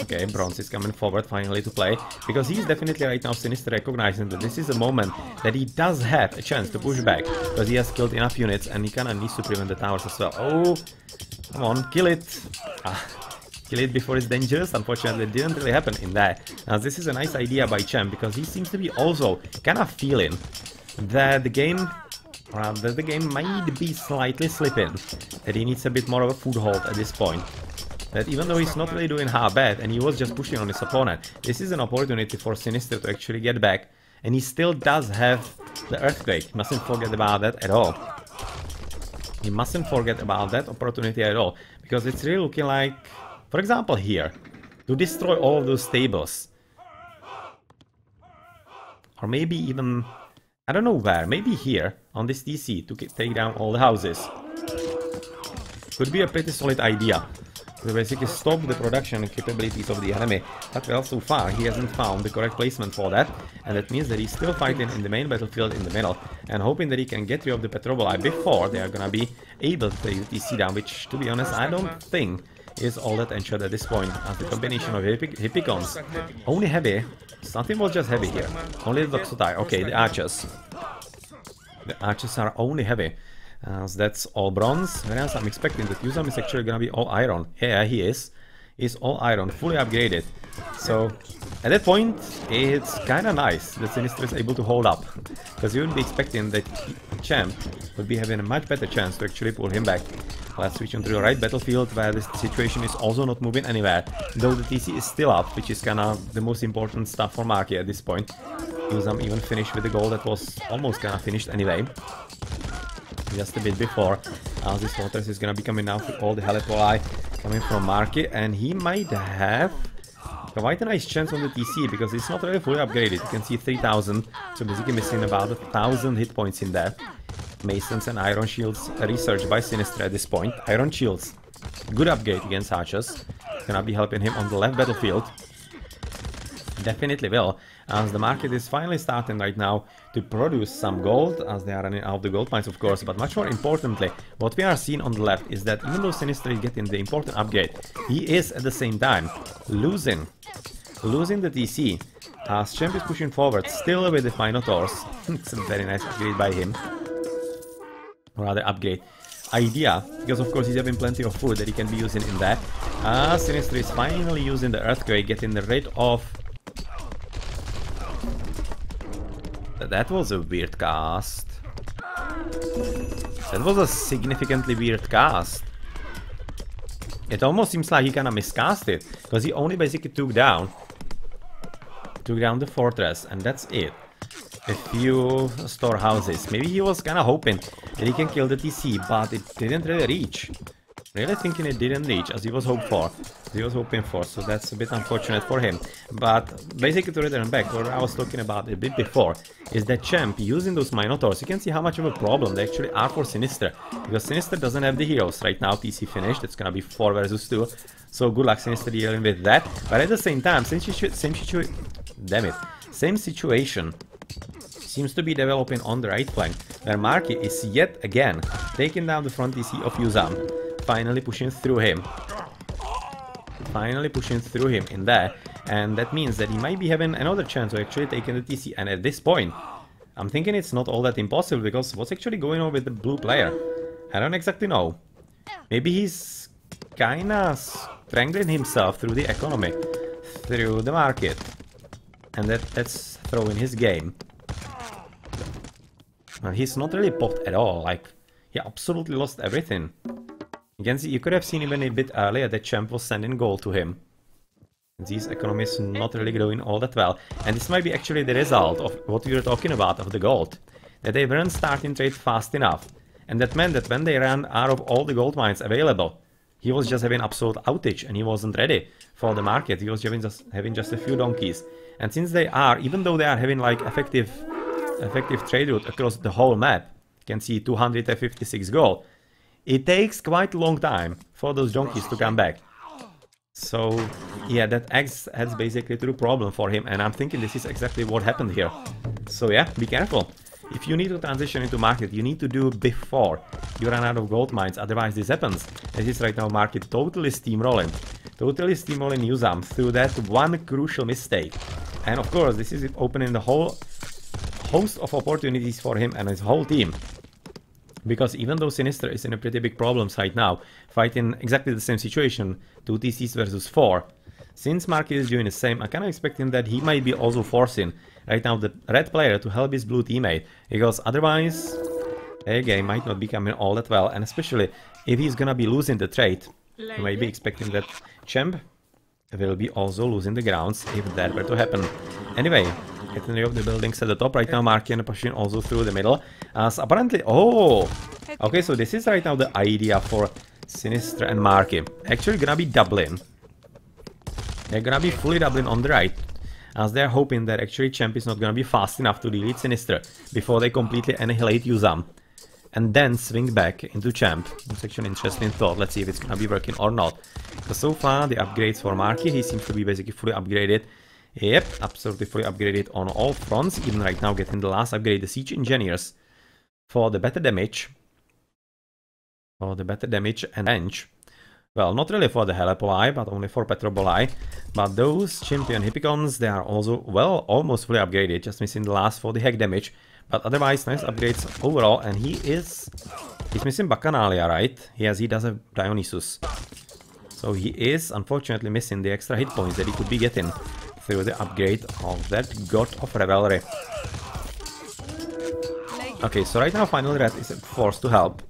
Okay, Bronze is coming forward finally to play, because he's definitely right now Sinister recognizing that this is a moment that he does have a chance to push back, because he has killed enough units and he kinda needs to prevent the towers as well. Oh, come on, kill it! Kill it before it's dangerous. Unfortunately, it didn't really happen in that. Now this is a nice idea by Champ, because he seems to be also kind of feeling that the game might be slightly slipping, that he needs a bit more of a foothold at this point. That even though he's not really doing half bad and he was just pushing on his opponent, this is an opportunity for Sinister to actually get back, and he still does have the Earthquake. He mustn't forget about that at all. He mustn't forget about that opportunity at all, because it's really looking like, for example here, to destroy all of those stables. Or maybe even, I don't know where, maybe here on this TC to take down all the houses. Could be a pretty solid idea to basically stop the production capabilities of the enemy. But well, so far he hasn't found the correct placement for that, and that means that he's still fighting in the main battlefield in the middle and hoping that he can get rid of the Petroboli before they are gonna be able to take the TC down, which, to be honest, I don't think is all that ensured at this point, as the combination of Hippicons, only heavy, something was just heavy here, only the Doxotai. Okay, the archers. The archers are only heavy. So that's all bronze, whereas I'm expecting that JuZaM is actually gonna be all iron. Yeah, he is. He's all iron, fully upgraded. So at that point, it's kinda nice that Sinister is able to hold up, because you would be expecting that Champ would be having a much better chance to actually pull him back. Let's switch onto the right battlefield, where this situation is also not moving anywhere, though the TC is still up, which is kinda the most important stuff for m4rKy at this point. JuZaM even finished with the goal that was almost kinda finished anyway. Just a bit before, as this fortress is gonna be coming now with all the Helipoli coming from m4rKy, and he might have quite a nice chance on the TC, because it's not really fully upgraded. You can see 3000, so basically missing about 1000 hit points in there. Masons and Iron Shields researched by Sinister at this point. Iron Shields, good upgrade against archers, gonna be helping him on the left battlefield. Definitely will, as the market is finally starting right now to produce some gold, as they are running out of the gold mines, of course. But much more importantly, what we are seeing on the left is that even though Sinister is getting the important upgrade, he is at the same time losing the TC, as Champ is pushing forward still with the Minotaurs. It's a very nice upgrade by him, or rather upgrade idea, because of course he's having plenty of food that he can be using in that. Sinister is finally using the Earthquake, getting rid of. That was a weird cast. That was a significantly weird cast. It almost seems like he kinda miscast it, because he only basically took down the fortress, and that's it. A few storehouses. Maybe he was kinda hoping that he can kill the TC, but it didn't really reach really thinking it didn't reach as he was hoping for, so that's a bit unfortunate for him. But basically, to return back, what I was talking about a bit before is that Champ using those Minotaurs, you can see how much of a problem they actually are for Sinister, because Sinister doesn't have the heroes right now. TC finished, it's gonna be 4 versus 2, so good luck Sinister dealing with that. But at the same time, same situation seems to be developing on the right flank, where mythology is yet again taking down the front TC of JuZaM, finally pushing through him. In there, and that means that he might be having another chance of actually taking the TC. And at this point, I'm thinking it's not all that impossible, because what's actually going on with the blue player? I don't exactly know. Maybe he's kinda strangling himself through the economy, through the market, and that's throwing his game. Well, he's not really popped at all, like, he absolutely lost everything. You can see, you could have seen even a bit earlier that Champ was sending gold to him. These economies not really going all that well, and this might be actually the result of what we were talking about, of the gold. That they weren't starting trade fast enough, and that meant that when they ran out of all the gold mines available, he was just having absolute outage, and he wasn't ready for the market. He was having just a few donkeys. And since they are, even though they are having like effective trade route across the whole map, you can see 256 gold, it takes quite a long time for those donkeys to come back. So yeah, that adds basically to the problem for him, and I'm thinking this is exactly what happened here. So yeah, be careful. If you need to transition into market, you need to do before you run out of gold mines, otherwise this happens. This is right now market totally steamrolling JuZaM through that one crucial mistake. And of course, this is opening the whole host of opportunities for him and his whole team. Because even though Sinister is in a pretty big problems right now, fighting exactly the same situation, 2 TCs versus 4, since Marky is doing the same, I'm kind of expecting that he might be also forcing right now the red player to help his blue teammate, because otherwise their game might not be coming all that well, and especially if he's gonna be losing the trade, you might be expecting that Champ will be also losing the grounds if that were to happen. Anyway, getting rid of the buildings at the top right now, Marky and pushing also through the middle, as apparently, okay, so this is right now the idea for Sinister and Marky. Actually gonna be doubling. They're gonna be fully doubling on the right, as they're hoping that actually Champ is not gonna be fast enough to delete Sinister before they completely annihilate JuZaM, and then swing back into Champ. It's actually an interesting thought. Let's see if it's gonna be working or not. Because so far the upgrades for Marky, he seems to be basically fully upgraded. Yep, absolutely fully upgraded on all fronts, even right now getting the last upgrade, the Siege Engineers, for the better damage. And range. Well, not really for the Helepoli, but only for Petroboli. But those Champion Hippicons, they are also, well, almost fully upgraded, just missing the last for the hack damage. But otherwise, nice upgrades overall, and he's missing Bacchanalia, right? Yes, he does have Dionysus. So he is, unfortunately, missing the extra hit points that he could be getting through the upgrade of that God of Revelry. Okay, so right now, finally, Red is forced to help.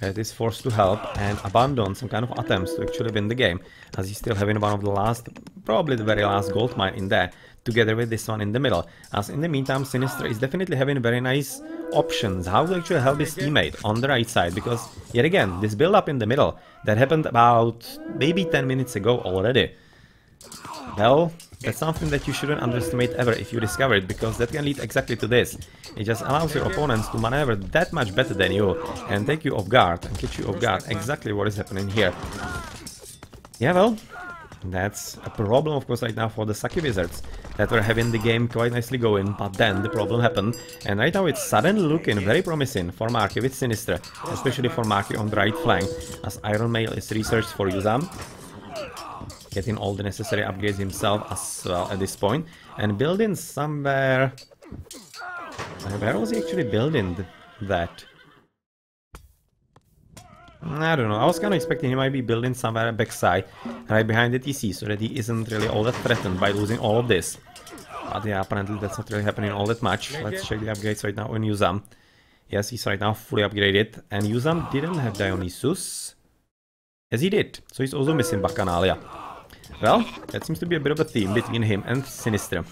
Red is forced to help and abandon some kind of attempts to actually win the game, as he's still having one of the last, probably the very last gold mine in there, together with this one in the middle. As in the meantime, Sinister is definitely having very nice options how to actually help his teammate on the right side, because yet again, this build up in the middle that happened about maybe 10 minutes ago already. Well, that's something that you shouldn't underestimate ever if you discover it, because that can lead exactly to this. It just allows your opponents to maneuver that much better than you and take you off guard and catch you off guard, exactly what is happening here. Yeah, well, that's a problem of course right now for the Saki Wizards that were having the game quite nicely going, but then the problem happened, and right now it's suddenly looking very promising for Marky with Sinister, especially for Marky on the right flank, as Iron Mail is researched for JuZaM, getting all the necessary upgrades himself as well at this point, and building somewhere... Where was he actually building that? I don't know, I was kind of expecting he might be building somewhere backside, right behind the TC, so that he isn't really all that threatened by losing all of this. But yeah, apparently that's not really happening all that much. Let's check the upgrades right now on JuZaM. Yes, he's right now fully upgraded, and JuZaM didn't have Dionysus. Yes, he did, so he's also missing Bacchanalia. Well, that seems to be a bit of a theme between him and Sinister.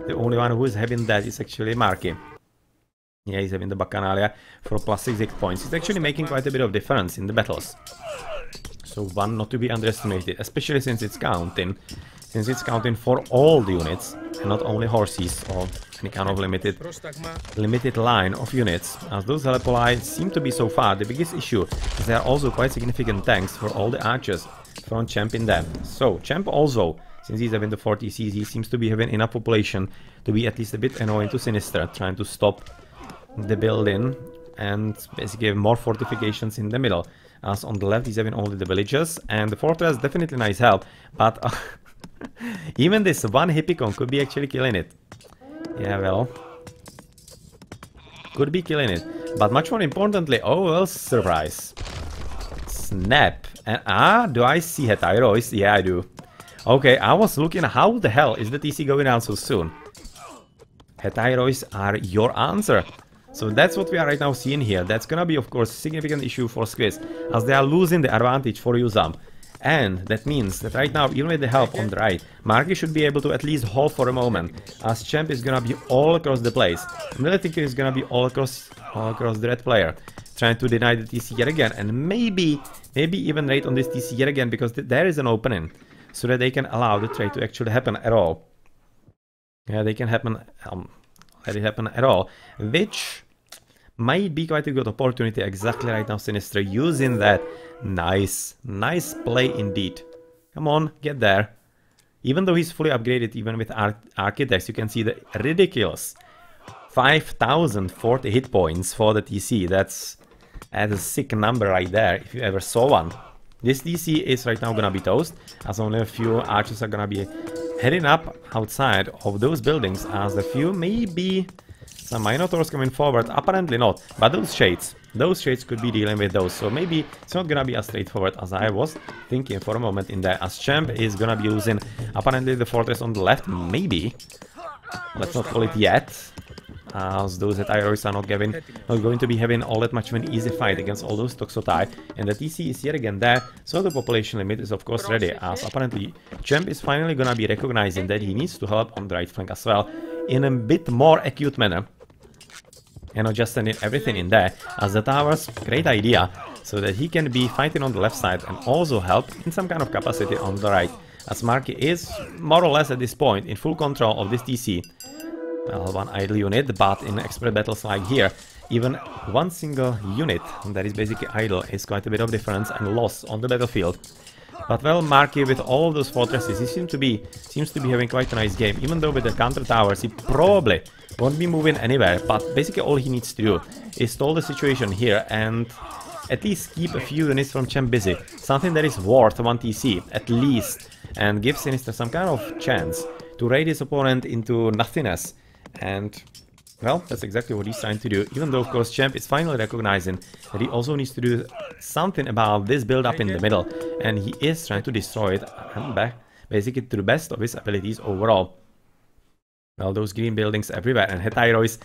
The only one who is having that is actually Marky. Yeah, he's having the Bacchanalia for +6 hit points. He's actually making quite a bit of difference in the battles. So one not to be underestimated, especially since it's counting. Since it's counting for all the units, and not only horses or any kind of limited line of units. As those Helipoli seem to be so far, the biggest issue is they are also quite significant tanks for all the archers from Champ in them. So Champ also, since he's having the 4 TCs, he seems to be having enough population to be at least a bit annoying to Sinister, trying to stop the building and basically have more fortifications in the middle. As on the left he's having only the villages, and the fortress definitely nice help, but even this one Hippicon could be actually killing it. Yeah, well, could be killing it, but much more importantly, oh well, surprise. Snap. And do I see Hetyrois? Yeah, I do. Okay, I was looking, how the hell is the TC going down so soon? Hetyrois are your answer. So that's what we are right now seeing here. That's gonna be, of course, a significant issue for Squiz, as they are losing the advantage for JuZaM. And that means that right now, even with the help on the right, mythology should be able to at least hold for a moment, as Champ is gonna be all across the place. Mythology is gonna be all across the red player, trying to deny the TC yet again, and maybe even raid on this TC yet again, because there is an opening, so that they can allow the trade to actually happen at all. Yeah, they can happen, let it happen at all, which might be quite a good opportunity exactly right now, Sinister, using that. Nice play indeed. Come on, get there. Even though he's fully upgraded, even with architects, you can see the ridiculous 5040 hit points for the TC. That's a sick number right there, if you ever saw one. This TC is right now gonna be toast, as only a few archers are gonna be heading up outside of those buildings, as the few maybe some Minotaurs coming forward. Apparently not, but those shades could be dealing with those, so maybe it's not gonna be as straightforward as I was thinking for a moment in there, as Champ is gonna be using apparently the fortress on the left, maybe. Let's not call it yet, as those Hetyrois are not going to be having all that much of an easy fight against all those Toxotai, and the TC is yet again there, so the population limit is of course ready, as apparently Champ is finally gonna be recognizing that he needs to help on the right flank as well, in a bit more acute manner. And not just sending everything in there, as the towers, great idea, so that he can be fighting on the left side and also help in some kind of capacity on the right, as mythology is more or less at this point in full control of this TC. Well, one idle unit, but in expert battles like here, even one single unit that is basically idle is quite a bit of difference and loss on the battlefield. But well, mythology with all of those fortresses, he seems to be having quite a nice game, even though with the counter towers he probably won't be moving anywhere, but basically all he needs to do is stall the situation here and at least keep a few units from Champ busy, something that is worth 1 TC at least, and give Sinister some kind of chance to raid his opponent into nothingness. And well, that's exactly what he's trying to do, even though of course Champ is finally recognizing that he also needs to do something about this build up in the middle, and he is trying to destroy it and back basically to the best of his abilities overall. Well, those green buildings everywhere, and Hetyrois,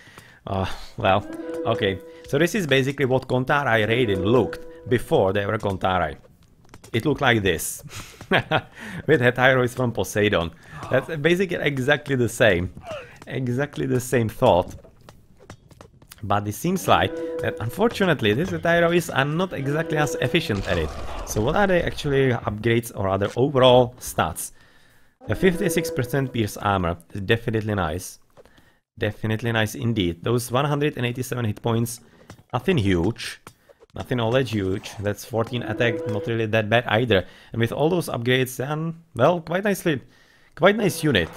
well, okay, so this is basically what Kontarai raiding looked before they were Kontarai. It looked like this, with Hetyrois from Poseidon. That's basically exactly the same thought. But it seems like that unfortunately these Hetyrois are not exactly as efficient at it. So what are the actually upgrades or other overall stats? A 56% pierce armor is definitely nice. Definitely nice indeed. Those 187 hit points, nothing huge. Nothing all that huge. That's 14 attack, not really that bad either. And with all those upgrades, then, well, quite nice unit.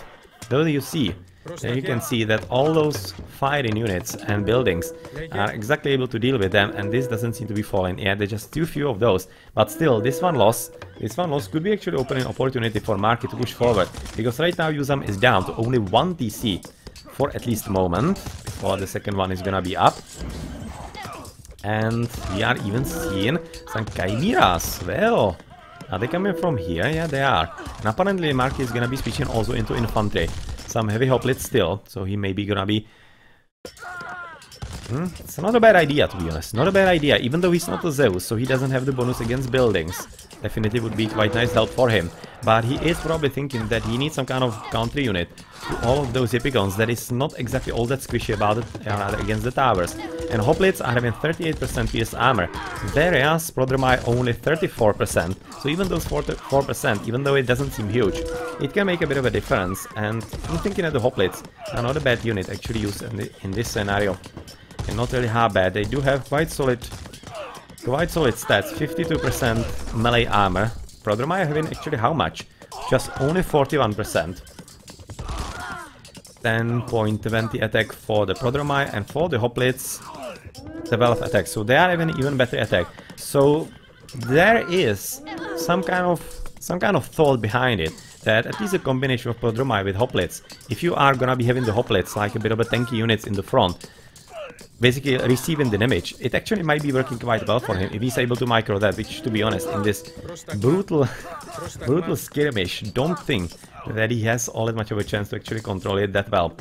Though you see, there you can see that all those firing units and buildings are exactly able to deal with them, and this doesn't seem to be falling. Yeah, there's just too few of those. But still, this one loss could be actually opening an opportunity for market to push forward. Because right now JuZaM is down to only 1 TC for at least a moment, before the second one is gonna be up. And we are even seeing some chimeras. Well, are they coming from here? Yeah, they are. And apparently mythology is gonna be switching also into infantry. Some heavy hoplites still, so he may be gonna be It's not a bad idea, to be honest. Not a bad idea, even though he's not a Zeus, so he doesn't have the bonus against buildings. Definitely would be quite nice help for him. But he is probably thinking that he needs some kind of counter unit to all of those Hippicons that is not exactly all that squishy about it against the towers. And hoplites are having 38% pierce armor, whereas Prodromai only 34%. So even those 4%, even though it doesn't seem huge, it can make a bit of a difference. And I'm thinking that the hoplites are not a bad unit actually used in this scenario. And not really how bad. They do have quite solid stats. 52% melee armor. Prodromai having actually how much? Just only 41%. 10.20 attack for the Prodromai, and for the hoplites 12 attack. So they are having even better attack. So there is some kind of thought behind it, that at least a combination of Prodromai with hoplites, if you are gonna be having the hoplites like a bit of a tanky units in the front, basically receiving the damage, it actually might be working quite well for him if he's able to micro that, which, to be honest, in this brutal skirmish, don't think that he has all that much of a chance to actually control it that well.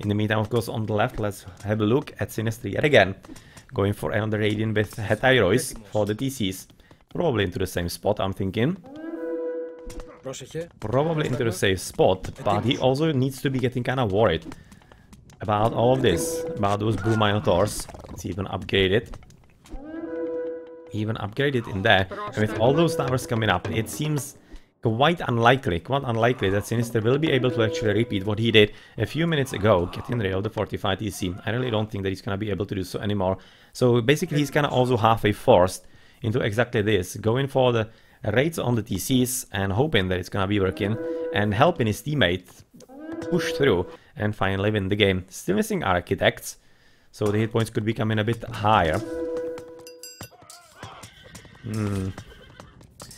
In the meantime, of course, on the left, let's have a look at Sinister yet again, going for another Radiant with Hetaerois for the TCs, probably into the same spot, I'm thinking. Probably into the same spot, but he also needs to be getting kind of worried about all of this, about those blue Minotaurs. Let's even upgrade it. Even upgrade it in there. And with all those towers coming up, it seems quite unlikely that Sinister will be able to actually repeat what he did a few minutes ago, getting rid of the fortified TC. I really don't think that he's gonna be able to do so anymore. So basically he's kinda also halfway forced into exactly this, going for the raids on the TCs and hoping that it's gonna be working, and helping his teammate push through and finally win the game. Still missing architects, so the hit points could be coming a bit higher.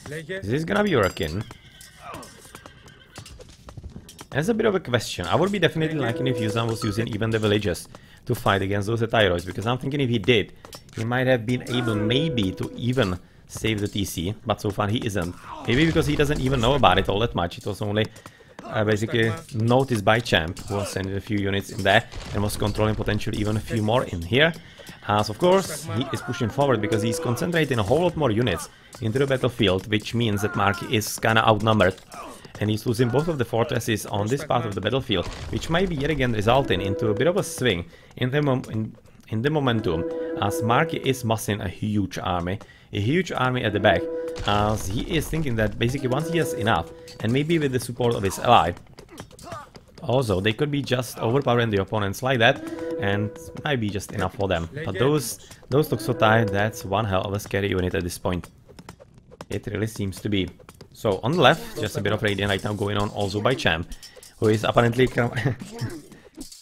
Is this gonna be working? That's a bit of a question. I would be definitely liking if JuZaM was using even the villages to fight against those Hetaerois, because I'm thinking if he did, he might have been able maybe to even save the TC, but so far he isn't. Maybe because he doesn't even know about it all that much. It was only basically noticed by Champ, who was sending a few units in there and was controlling potentially even a few more in here. As of course he is pushing forward because he's concentrating a whole lot more units into the battlefield, which means that M4rKy is kinda outnumbered. And he's losing both of the fortresses on this part of the battlefield, which might be yet again resulting into a bit of a swing in the momentum, as M4rKy is massing a huge army at the back, as he is thinking that basically once he has enough, and maybe with the support of his ally, also they could be just overpowering the opponents like that, and might be just enough for them. But those Toxotai, that's one hell of a scary unit at this point. It really seems to be. So on the left, just a bit of Radiant right now going on also by Champ, who is apparently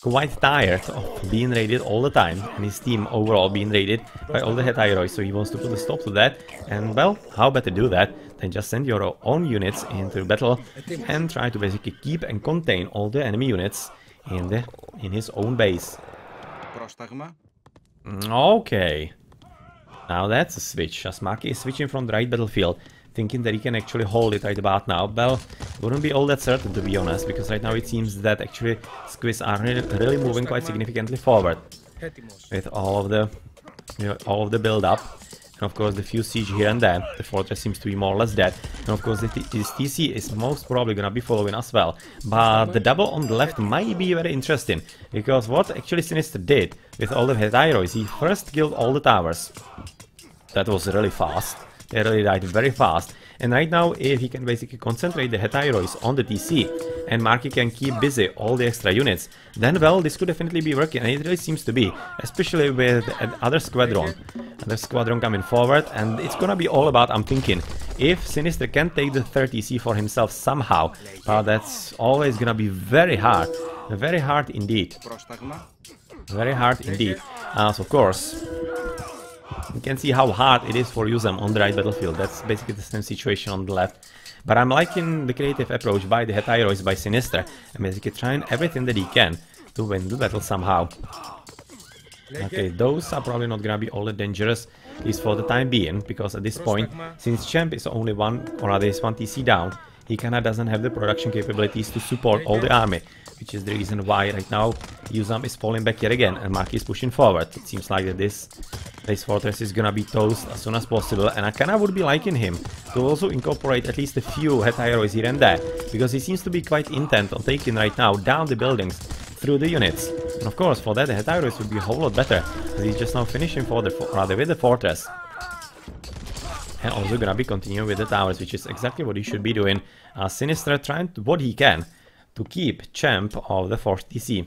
quite tired of being raided all the time, and his team overall being raided by all the Hetaerois, so he wants to put a stop to that. And well, how better do that than just send your own units into battle and try to basically keep and contain all the enemy units in his own base. Okay, now that's a switch, as M4rKy is switching from the right battlefield, thinking that he can actually hold it right about now. Well, wouldn't be all that certain, to be honest, because right now it seems that actually squids are really moving quite significantly forward with all of the build up, and of course the few siege here and there. The fortress seems to be more or less dead, and of course this TC is most probably gonna be following as well. But the double on the left might be very interesting, because what actually Sinister did with all the Hetaerois, he first killed all the towers. That was really fast. They really died very fast, and right now if he can basically concentrate the Hetaerois on the TC and M4rKy can keep busy all the extra units, then well, this could definitely be working, and it really seems to be, especially with another squadron coming forward. And it's gonna be all about, I'm thinking, if Sinister can take the third TC for himself somehow, but that's always gonna be very hard indeed, very hard indeed. As of course you can see how hard it is for JuZaM on the right battlefield. That's basically the same situation on the left. But I'm liking the creative approach by the Hetaerois, by Sinister, and basically trying everything that he can to win the battle somehow. Okay, those are probably not gonna be all that dangerous, at least for the time being, because at this point, since Champ is only one, or rather is one TC down, he kinda doesn't have the production capabilities to support all the army, which is the reason why right now JuZaM is falling back yet again and Marky is pushing forward. It seems like that this fortress is gonna be toast as soon as possible, and I kinda would be liking him to also incorporate at least a few head heroes here and there, because he seems to be quite intent on taking right now down the buildings through the units. And of course, for that the head heroes would be a whole lot better, because he's just now finishing with the fortress. And also gonna be continuing with the towers, which is exactly what he should be doing. Sinister trying to what he can to keep Champ of the 4th TC.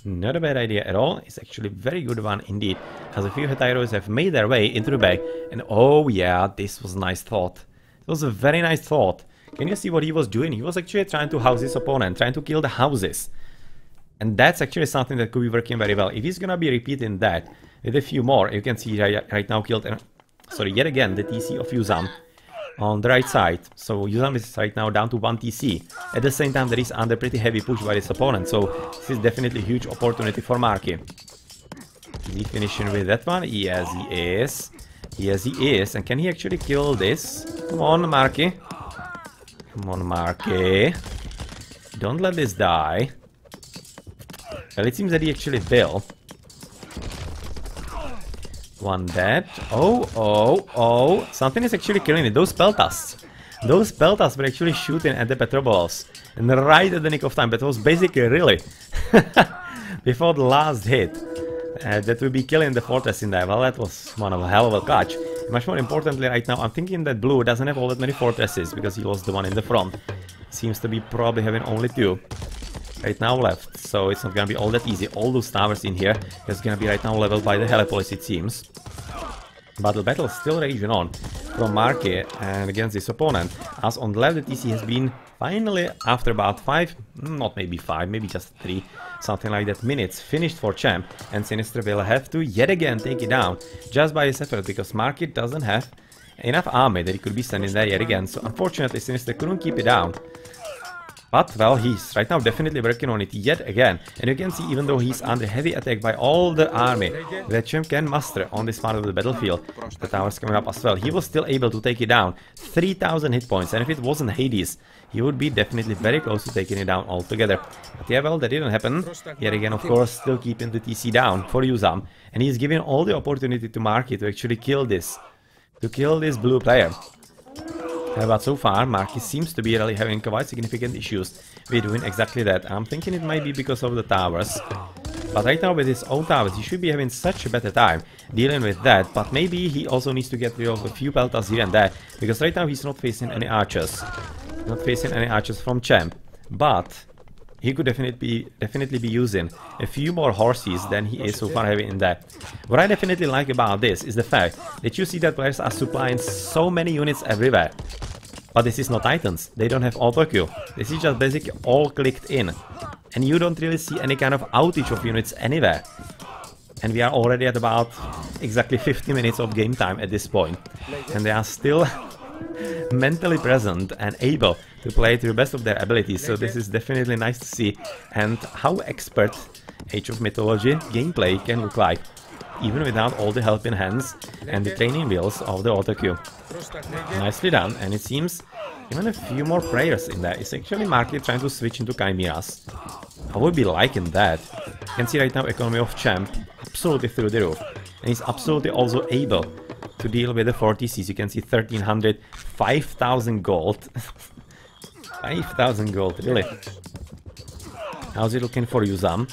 Not a bad idea at all. It's actually a very good one indeed, as a few head heroes have made their way into the bag. And oh yeah, this was a nice thought. It was a very nice thought. Can you see what he was doing? He was actually trying to house his opponent, trying to kill the houses. And that's actually something that could be working very well. If he's gonna be repeating that with a few more, you can see right now killed, sorry, yet again the TC of JuZaM on the right side. So JuZaM is right now down to 1 TC. At the same time, that is under pretty heavy push by his opponent. So this is definitely a huge opportunity for Marky. Is he finishing with that one? Yes, he is. Yes, he is. And can he actually kill this? Come on, Marky. Come on, Marky. Don't let this die. Well, it seems that he actually will. One dead. Oh. Something is actually killing it. Those peltas. Those peltas were actually shooting at the petroballs. And right at the nick of time. That was basically really before the last hit. That would be killing the fortress in there. Well, that was one of a hell of a clutch. Much more importantly right now, I'm thinking that blue doesn't have all that many fortresses, because he lost the one in the front. Seems to be probably having only 2 right now left, so it's not gonna be all that easy. All those towers in here is gonna be right now leveled by the helipolis, it seems. But the battle is still raging on from Marky and against his opponent, as on the left the TC has been finally, after about 5, not maybe 5, maybe just 3, something like that, minutes, finished for Champ, and Sinister will have to yet again take it down just by his effort, because Marky doesn't have enough army that he could be standing there yet again. So unfortunately Sinister couldn't keep it down. But, well, he's right now definitely working on it yet again. And you can see, even though he's under heavy attack by all the army that Champ can muster on this part of the battlefield, the towers coming up as well, he was still able to take it down. 3,000 hit points, and if it wasn't Hades, he would be definitely very close to taking it down altogether. But yeah, well, that didn't happen. Yet again, of course, still keeping the TC down for JuZaM. And he's giving all the opportunity to Marky to actually kill this blue player. But so far, Marky seems to be really having quite significant issues with doing exactly that. I'm thinking it might be because of the towers. But right now with his own towers, he should be having such a better time dealing with that. But maybe he also needs to get rid of a few peltas here and there, because right now he's not facing any archers. Not facing any archers from Champ. But he could definitely be using a few more horsies than he is so far having in there. What I definitely like about this is the fact that you see that players are supplying so many units everywhere. But this is not Titans, they don't have auto-queue. This is just basically all clicked in. And you don't really see any kind of outage of units anywhere. And we are already at about exactly 50 minutes of game time at this point. And they are still mentally present and able to play to the best of their abilities. So this is definitely nice to see. And how expert Age of Mythology gameplay can look like, even without all the helping hands and the training wheels of the auto-queue. Nicely done, and it seems even a few more prayers in there. It's actually Marky trying to switch into chimeras. I would be liking that. You can see right now economy of Champ absolutely through the roof. And he's absolutely also able to deal with the 40Cs. You can see 1300, 5000 gold. 5000 gold, really. How's it looking for JuZaM?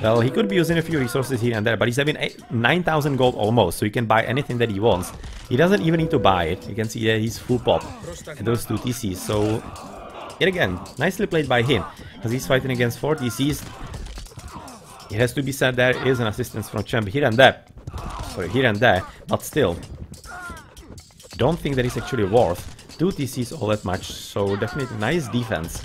Well, he could be using a few resources here and there, but he's having 9,000 gold almost, so he can buy anything that he wants. He doesn't even need to buy it. You can see that he's full pop at those 2 TCs, so yet again, nicely played by him, because he's fighting against 4 TCs. It has to be said there is an assistance from Champ here and there. Sorry, here and there, but still. Don't think that it's actually worth 2 TCs all that much, so definitely nice defense.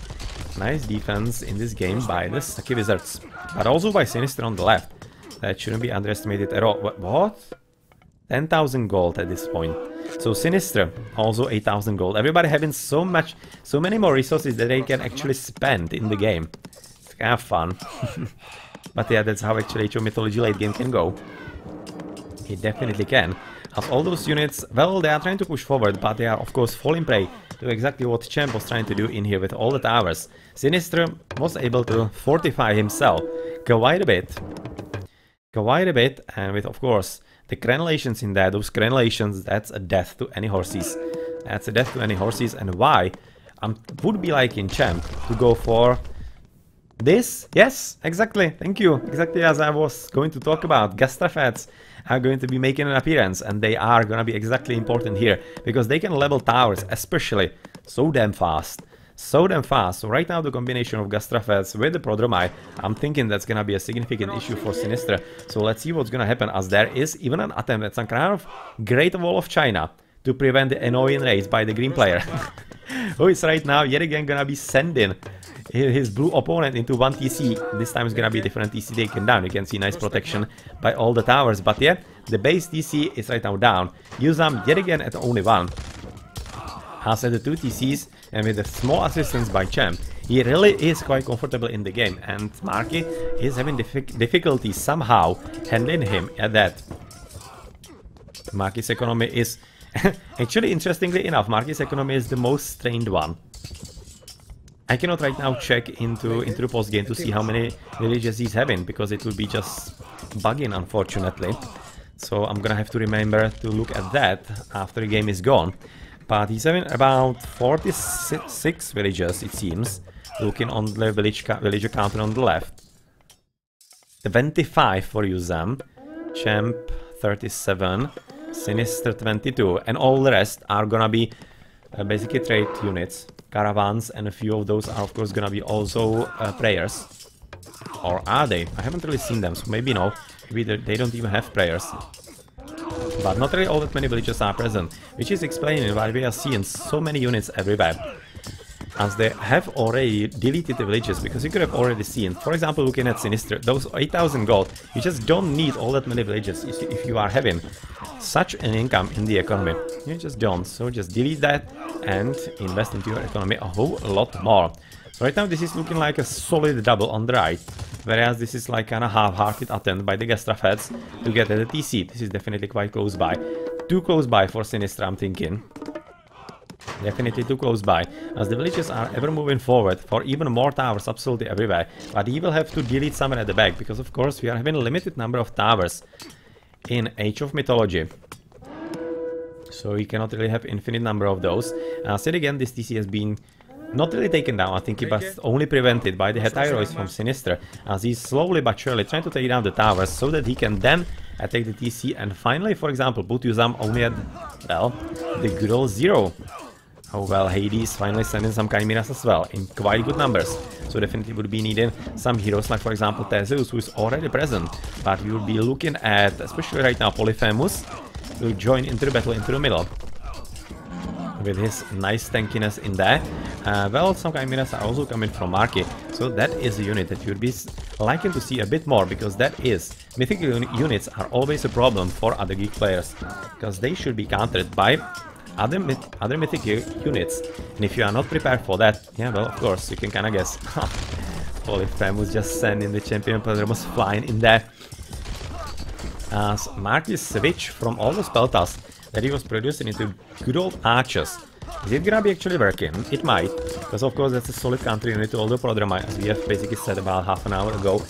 Nice defense in this game by the Sucky Wizards. But also by Sinister on the left. That shouldn't be underestimated at all. What? 10,000 gold at this point. So Sinister, also 8,000 gold. Everybody having so many more resources that they can actually spend in the game. It's kind of fun. But yeah, that's how actually Age of Mythology late game can go. It definitely can. As all those units, well, they are trying to push forward, but they are of course falling prey to exactly what Champ was trying to do in here with all the towers. Sinister was able to fortify himself quite a bit. And with, of course, the crenellations in there, those crenellations, that's a death to any horsies. That's a death to any horsies, and why? Would be like in Champ to go for this. Yes, exactly, thank you. Exactly as I was going to talk about. Gastrafets are going to be making an appearance, and they are going to be exactly important here, because they can level towers, especially, so damn fast. So damn fast. So right now the combination of Gastrafets with the Prodromite, I'm thinking that's gonna be a significant issue for Sinister. So let's see what's gonna happen, as there is even an attempt at some kind of Great Wall of China to prevent the annoying raids by the green player. Who is right now yet again gonna be sending his blue opponent into one TC. This time is gonna be a different TC taken down. You can see nice protection by all the towers, but yeah, the base TC is right now down. JuZaM yet again at only one. Has at the two TCs, and with a small assistance by Champ, he really is quite comfortable in the game, and mythology is having difficulty somehow handling him at that. mythology's economy is actually, interestingly enough, mythology's economy is the most strained one. I cannot right now check into the post game to see how many villages he's having, because it will be just bugging, unfortunately. So I'm gonna have to remember to look at that after the game is gone. But he's having about 46 villagers, it seems, looking on the villager counter on the left. 25 for JuZaM, Champ 37, Sinister 22, and all the rest are gonna be basically trade units, caravans, and a few of those are of course gonna be also prayers. Or are they? I haven't really seen them, so maybe no, maybe they don't even have prayers. But not really all that many villagers are present, which is explaining why we are seeing so many units everywhere. As they have already deleted the villages, because you could have already seen, for example, looking at Sinister, those 8,000 gold, you just don't need all that many villages if you are having such an income in the economy. You just don't, so just delete that and invest into your economy a whole lot more. So right now this is looking like a solid double on the right, whereas this is like kind of half-hearted attempt by the Gastrafets to get at the TC. This is definitely quite close by. Too close by for Sinister, I'm thinking. Definitely too close by, as the villages are ever moving forward for even more towers absolutely everywhere. But he will have to delete somewhere at the back, because of course we are having a limited number of towers in Age of Mythology. So we cannot really have infinite number of those. Said again, this TC has been not really taken down. I think it was only prevented by the Heteroids from Sinister, as he's slowly but surely trying to take down the towers so that he can then attack the TC and finally, for example, put JuZaM only at, well, the good old 0. Oh well, Hades finally sending some chimeras as well, in quite good numbers. So definitely would be needing some heroes like, for example, Theseus, who is already present. But we will be looking at, especially right now, Polyphemus will join into the battle into the middle, with his nice tankiness in there. Well, some chimeras are also coming from mythology, so that is a unit that you'd be liking to see a bit more, because that is, mythical units are always a problem for other geek players, because they should be countered by other mythic units, and if you are not prepared for that, yeah, well, of course, you can kind of guess. Polyphemus just sending the champion was flying in there. As mythology switch from all the spell tasks that he was producing into good old archers. Is it gonna be actually working? It might, because of course that's a solid counter unit to all the Prodromite, as we have basically said about half an hour ago.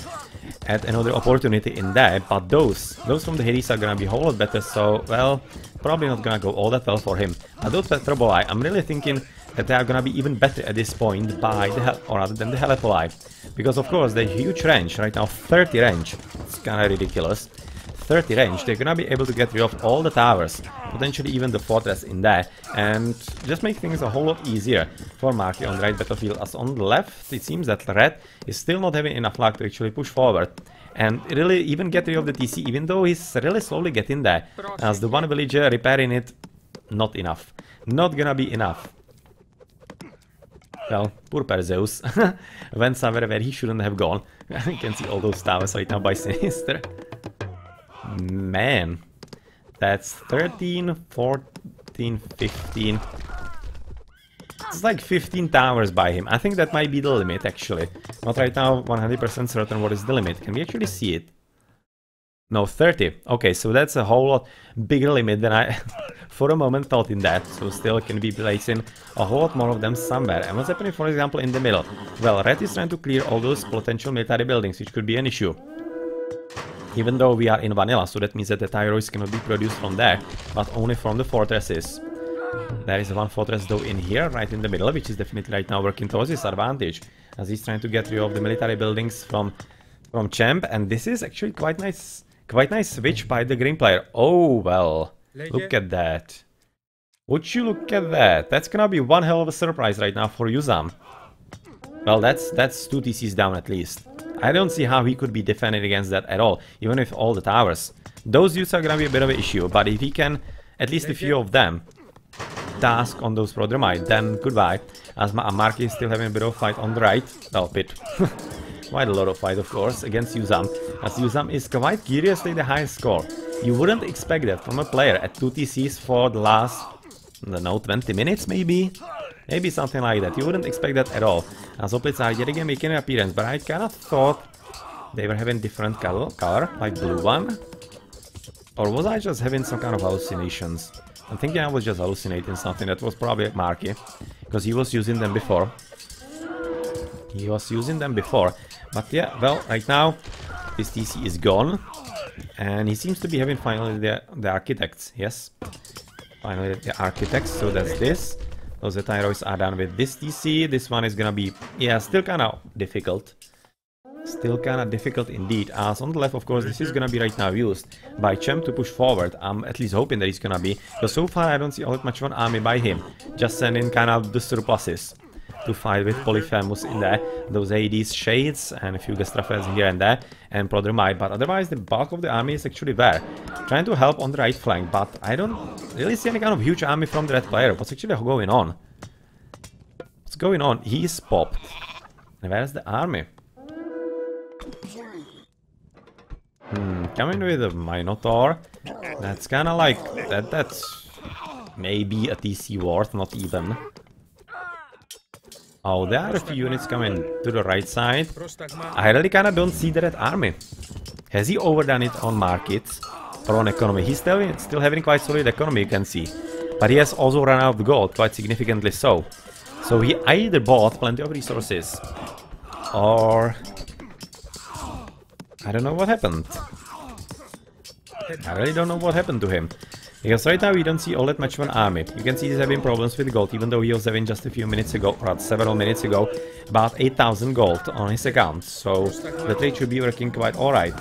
At another opportunity in there, but those from the Hades are gonna be a whole lot better, so, well, probably not gonna go all that well for him. But those Petropoli, I'm really thinking that they are gonna be even better at this point by the or rather than the Helepoli, because of course the huge range right now, 30 range, it's kinda ridiculous. 30 range, they're gonna be able to get rid of all the towers, potentially even the fortress in there, and just make things a whole lot easier for mythology on the right battlefield, as on the left it seems that Red is still not having enough luck to actually push forward and really even get rid of the TC, even though he's really slowly getting there, as the one villager repairing it, not enough. Not gonna be enough. Well, poor Perseus went somewhere where he shouldn't have gone. You can see all those towers right now by Sinister. Man, that's 13, 14, 15. It's like 15 towers by him. I think that might be the limit, actually. Not right now 100% certain what is the limit. Can we actually see it? No, 30. Okay, so that's a whole lot bigger limit than I for a moment thought in that. So still can be placing a whole lot more of them somewhere. And what's happening, for example, in the middle? Well, Red is trying to clear all those potential military buildings, which could be an issue. Even though we are in vanilla, so that means that the thyroids cannot be produced from there, but only from the fortresses. There is one fortress though in here, right in the middle, which is definitely right now working towards his advantage, as he's trying to get rid of the military buildings from Champ, and this is actually quite nice switch by the green player. Oh well, look at that. Would you look at that? That's gonna be one hell of a surprise right now for JuZaM. Well, that's 2 TCs down at least. I don't see how he could be defending against that at all, even with all the towers. Those dudes are gonna be a bit of an issue, but if he can, at least a few of them, task on those Prodromite, then goodbye. As m4rKy is still having a bit of a fight on the right. Well, bit. Quite a lot of fight, of course, against JuZaM. As JuZaM is quite curiously the highest score. You wouldn't expect that from a player at 2 TCs for the last, I don't know, 20 minutes maybe? Maybe something like that. You wouldn't expect that at all. As Hoplites are yet again making an appearance, but I kind of thought they were having different color, like blue one. Or was I just having some kind of hallucinations? I'm thinking I was just hallucinating something. That was probably m4rKy, because he was using them before. But yeah, well, right now his TC is gone, and he seems to be having finally the architects. Yes, finally the architects. So that's this. Those thyroids are done with this TC. This one is gonna be, yeah, still kind of difficult. Still kind of difficult indeed, as on the left, of course, this is gonna be right now used by Champ to push forward. I'm at least hoping that he's gonna be, because so far I don't see all that much of an army by him. Just sending kind of the surpluses to fight with Polyphemus in there, those ADs, Shades, and a few Gastrafels here and there, and Prodromite, but otherwise the bulk of the army is actually there. Trying to help on the right flank, but I don't really see any kind of huge army from the red player. What's actually going on? What's going on? He is popped. And where's the army? Coming with a Minotaur. That's kind of like, that's maybe a TC worth, not even. Oh, there are a few units coming to the right side. I really kind of don't see that army. Has he overdone it on markets or on economy? He's still having quite solid economy, you can see. But he has also run out of gold, quite significantly so. So he either bought plenty of resources, or I don't know what happened. I really don't know what happened to him. Because right now we don't see all that much of an army. You can see he's having problems with gold, even though he was having just a few minutes ago, or several minutes ago, about 8,000 gold on his account. So the trade should be working quite alright.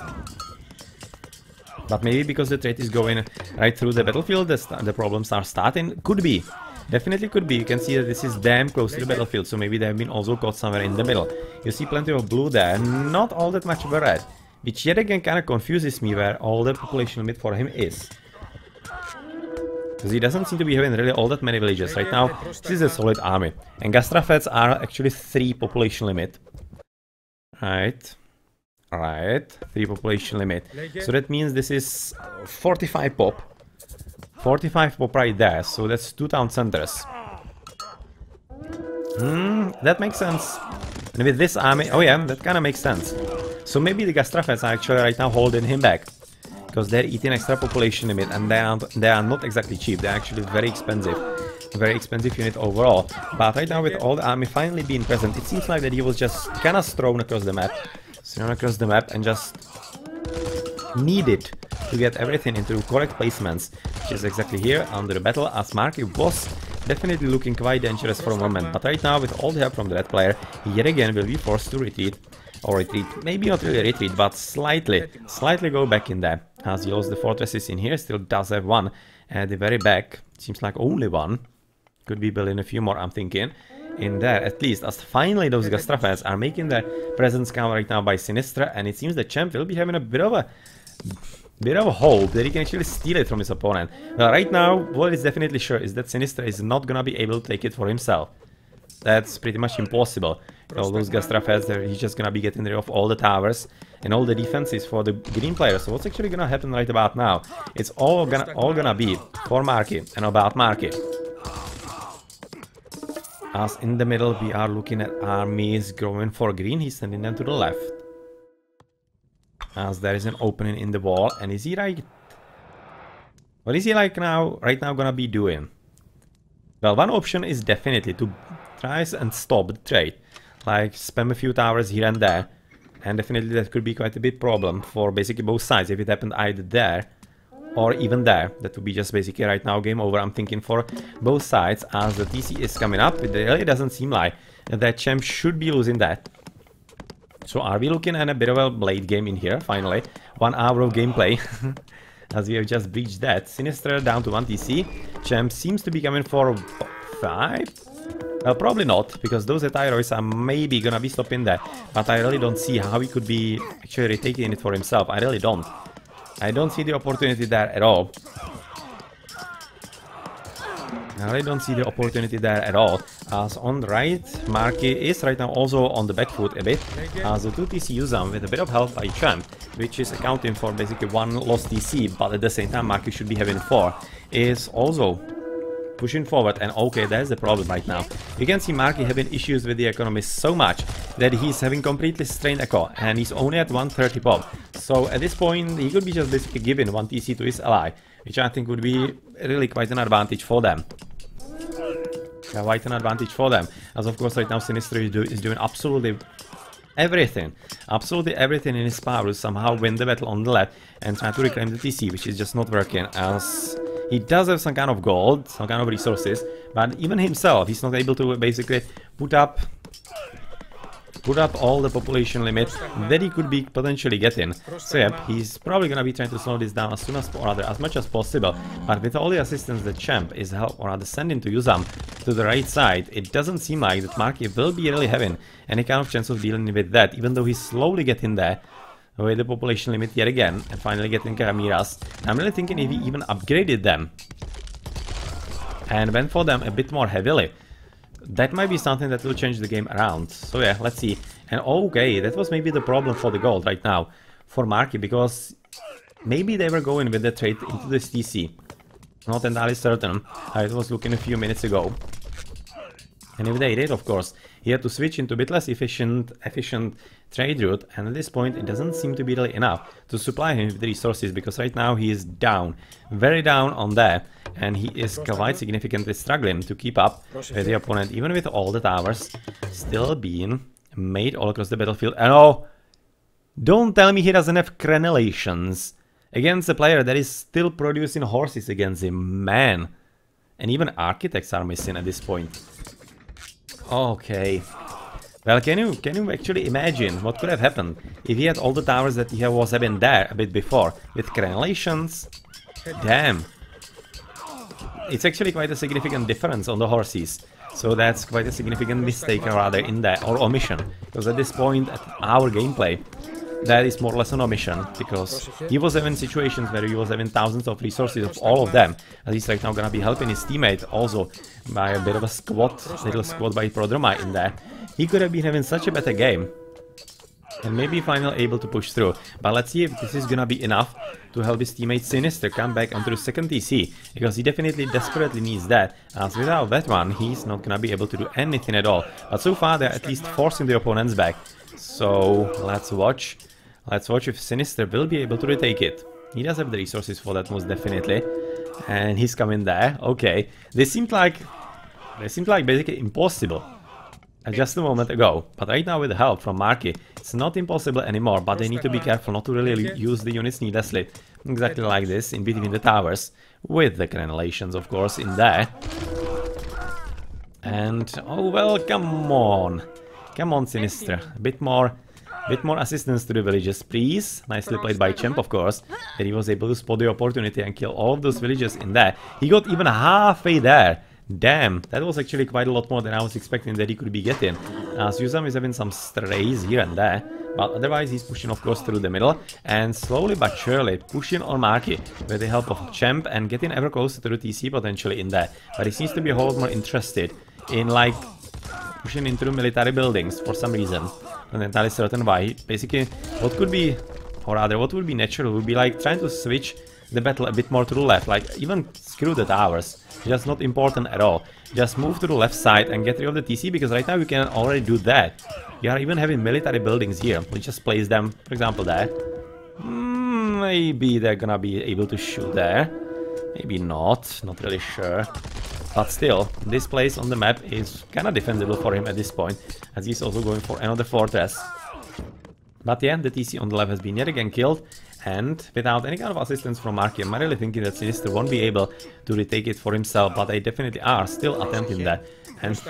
But maybe because the trade is going right through the battlefield, the problems are starting. Could be. Definitely could be. You can see that this is damn close to the battlefield, so maybe they have been also caught somewhere in the middle. You see plenty of blue there, not all that much of a red. Which yet again kind of confuses me where all the population limit for him is. Because he doesn't seem to be having really all that many villages. Right now, this is a solid army. And Gastrafets are actually 3 population limit. Right. 3 population limit. So that means this is 45 pop. 45 pop right there. So that's 2 town centers. That makes sense. And with this army, oh yeah, that kind of makes sense. So maybe the Gastrafets are actually right now holding him back. Because they're eating extra population limit, and they are not exactly cheap. They're actually very expensive. Very expensive unit overall. But right now with all the army finally being present, it seems like that he was just kind of thrown across the map. And just needed to get everything into correct placements. Which is exactly here under the battle, as m4rKy was definitely looking quite dangerous for a moment. But right now with all the help from the red player, he yet again will be forced to retreat. Or retreat, maybe not really retreat, but slightly go back in there. As he lost the fortresses in here, still does have one at the very back. Seems like only one. Could be building a few more, I'm thinking. In there, at least, as finally those Gastrafels are making their presence count right now by Sinister, and it seems the Champ will be having a bit of a hope that he can actually steal it from his opponent. Well, right now, what is definitely sure is that Sinister is not gonna be able to take it for himself. That's pretty much impossible. All those Gastrafels, he's just gonna be getting rid of all the towers and all the defenses for the green players. So what's actually gonna happen right about now? It's all gonna be for m4rKy and about m4rKy. As in the middle we are looking at armies growing for green, he's sending them to the left. as there is an opening in the wall. And is he right? What is he like now? Right now gonna be doing? Well, one option is definitely to try and stop the trade, like spam a few towers here and there, and definitely that could be quite a big problem for basically both sides if it happened either there or even there. That would be just basically right now game over, I'm thinking, for both sides, as the TC is coming up. It really doesn't seem like that Champ should be losing that. So are we looking at a bit of a late game in here, finally? 1 hour of gameplay, as we have just breached that. Sinister down to 1 TC. Champ seems to be coming for 5? Well, probably not, because those Tyros are maybe gonna be stopping there. But I really don't see how he could be actually retaking it for himself. I really don't. I don't see the opportunity there at all. I really don't see the opportunity there at all. As on the right, mythology is right now also on the back foot a bit. As the 2 TC+JuZaM with a bit of help by Champ, which is accounting for basically 1 lost TC, but at the same time mythology should be having 4, is also pushing forward. And okay, there's the problem right now. You can see mythology having issues with the economy so much that he's having completely strained eco, and he's only at 130 pop. So at this point, he could be just basically giving 1 TC to his ally, which I think would be really quite an advantage for them. Quite an advantage for them, as of course right now Sinister is doing absolutely everything in his power to somehow win the battle on the left and try to reclaim the TC, which is just not working, as he does have some kind of gold, some kind of resources, but even himself, he's not able to basically put up all the population limit that he could be potentially getting. So yeah, he's probably gonna be trying to slow this down as soon as, or rather as much as possible. But with all the assistance that Champ is or rather sending to JuZaM to the right side, it doesn't seem like that mythology will be really having any kind of chance of dealing with that, even though he's slowly getting there with the population limit yet again and finally getting Chimeras. I'm really thinking if he even upgraded them and went for them a bit more heavily, that might be something that will change the game around. So yeah, let's see. And okay, that was maybe the problem for the gold right now for mythology, because maybe they were going with the trade into this TC. Not entirely certain how it was looking a few minutes ago. And if they did, of course, he had to switch into a bit less efficient trade route, and at this point it doesn't seem to be really enough to supply him with the resources, because right now he is down, very down on there, and he is quite significantly struggling to keep up with the opponent, even with all the towers still being made all across the battlefield. And oh, don't tell me he doesn't have crenellations against a player that is still producing horses against him, man. And even architects are missing at this point. Okay. Well, can you actually imagine what could have happened if he had all the towers that he was having there a bit before with crenellations? Damn. It's actually quite a significant difference on the horsies. So that's quite a significant mistake rather in there, or omission. Because at this point, at our gameplay, that is more or less an omission, because he was having situations where he was having thousands of resources of all of them. And he's right now gonna be helping his teammate also by a bit of a little squad by Prodroma in there. He could have been having such a better game and maybe finally able to push through. But let's see if this is gonna be enough to help his teammate Sinister come back onto the second TC, because he definitely desperately needs that, as without that one he's not gonna be able to do anything at all. But so far they're at least forcing the opponents back. So let's watch. Let's watch if Sinister will be able to retake it. He does have the resources for that, most definitely. And he's coming there. Okay. They seemed like basically impossible just a moment ago. But right now with the help from mythology, it's not impossible anymore. But they need to be careful not to really use the units needlessly. Exactly like this, in between the towers. With the crenellations, of course, in there. And, oh well, come on. Come on, Sinister. A bit more assistance to the villages, please. Nicely played by Champ, of course, that he was able to spot the opportunity and kill all of those villages in there. He got even halfway there. Damn, that was actually quite a lot more than I was expecting that he could be getting. As JuZaM is having some strays here and there, but otherwise he's pushing, of course, through the middle and slowly but surely pushing on mythology with the help of Champ and getting ever closer to the TC potentially in there. But he seems to be a whole lot more interested in, like, pushing into the military buildings for some reason. Not entirely certain why. Basically, what could be, or rather what would be natural would be like trying to switch the battle a bit more to the left, like even screw the towers, just not important at all. Just move to the left side and get rid of the TC, because right now you can already do that. You are even having military buildings here, we just place them, for example, there. Maybe they're gonna be able to shoot there. Maybe not really sure. But still, this place on the map is kinda defensible for him at this point, as he's also going for another fortress. But yeah, the TC on the left has been yet again killed, and without any kind of assistance from mythology, I'm really thinking that Sinister won't be able to retake it for himself, but they definitely are still attempting that. And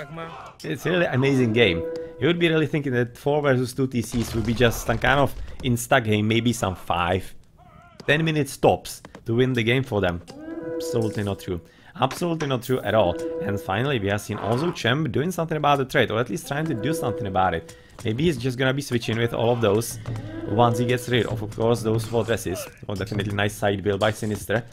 it's a really amazing game. You would be really thinking that 4 versus 2 TCs would be just some kind of insta game, maybe some 5-10 minutes tops to win the game for them. Absolutely not true. Absolutely not true at all. And finally we have seen also Champ doing something about the trade, or at least trying to do something about it. Maybe he's just gonna be switching with all of those once he gets rid of course, those fortresses. Oh, definitely nice side build by Sinister.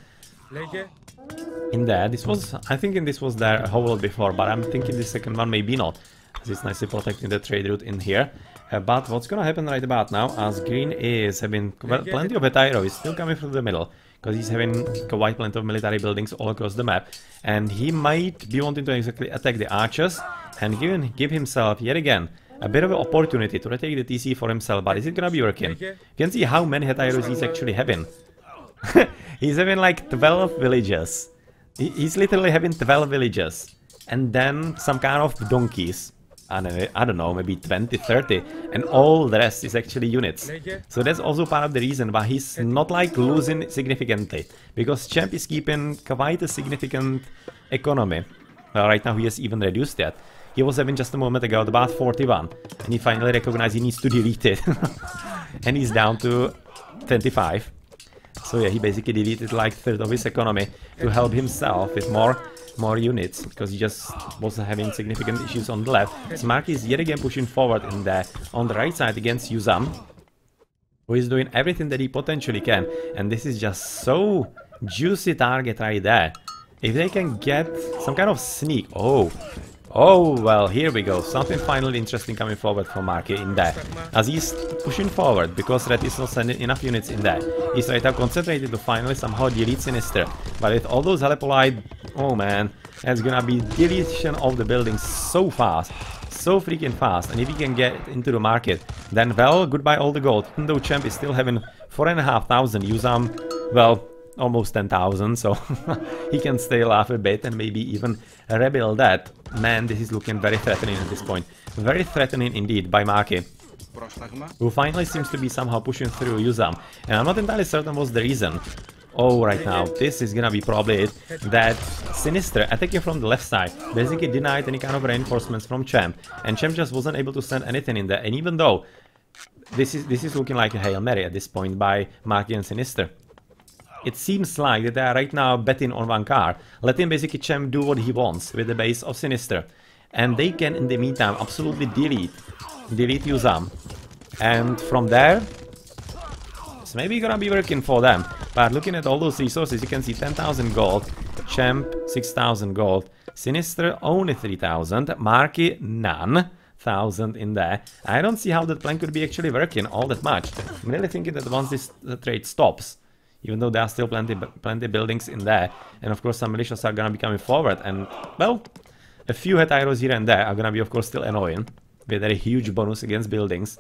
In there, this was, I think this was there a whole lot before, but I'm thinking the second one maybe not. As it's nicely protecting the trade route in here. But what's gonna happen right about now, as Green is having plenty of Hetairos, is still coming through the middle. Because he's having quite plenty of military buildings all across the map. And he might be wanting to exactly attack the archers and give himself yet again a bit of an opportunity to retake the TC for himself. But is it gonna be working? You can see how many Hetairos he's actually having. He's having like 12 villages. He's literally having 12 villages. And then some kind of donkeys. I don't know, maybe 20, 30, and all the rest is actually units. So that's also part of the reason why he's not like losing significantly, because Champ is keeping quite a significant economy. Right now he has even reduced that. He was having just a moment ago about 41, and he finally recognized he needs to delete it. And he's down to 25. So yeah, he basically deleted like 1/3 of his economy to help himself with more units, because he just was having significant issues on the left. Smart is yet again pushing forward in there on the right side against JuZaM, who is doing everything that he potentially can, and this is just so juicy target right there. If they can get some kind of sneak, oh well, here we go, something finally interesting coming forward from mythology in there, as he's pushing forward because Red is not sending enough units in there. He's right now concentrated to finally somehow delete Sinister, but with all those Helepolyte, oh man, that's gonna be deletion of the buildings so fast, so freaking fast. And if he can get into the market, then well, goodbye all the gold. Even though Champ is still having 4,500, JuZaM, well, almost 10,000, so he can stay alive a bit and maybe even rebuild that. Man, this is looking very threatening at this point. Very threatening indeed by mythology, who finally seems to be somehow pushing through JuZaM. And I'm not entirely certain what's the reason. Oh, right now, this is gonna be probably it, that Sinister, attacking from the left side, basically denied any kind of reinforcements from Champ, and Champ just wasn't able to send anything in there. And even though this is looking like a Hail Mary at this point by mythology and Sinister, it seems like that they are right now betting on one car, letting basically Champ do what he wants with the base of Sinister. And they can, in the meantime, absolutely delete JuZaM. And from there, it's maybe gonna be working for them. But looking at all those resources, you can see 10,000 gold, Champ 6,000 gold, Sinister only 3,000, mythology none. 1,000 in there. I don't see how that plan could be actually working all that much. I'm really thinking that once this trade stops, even though there are still plenty buildings in there, and of course some militias are gonna be coming forward, and well, a few Hetairos here and there are gonna be of course still annoying, with a huge bonus against buildings.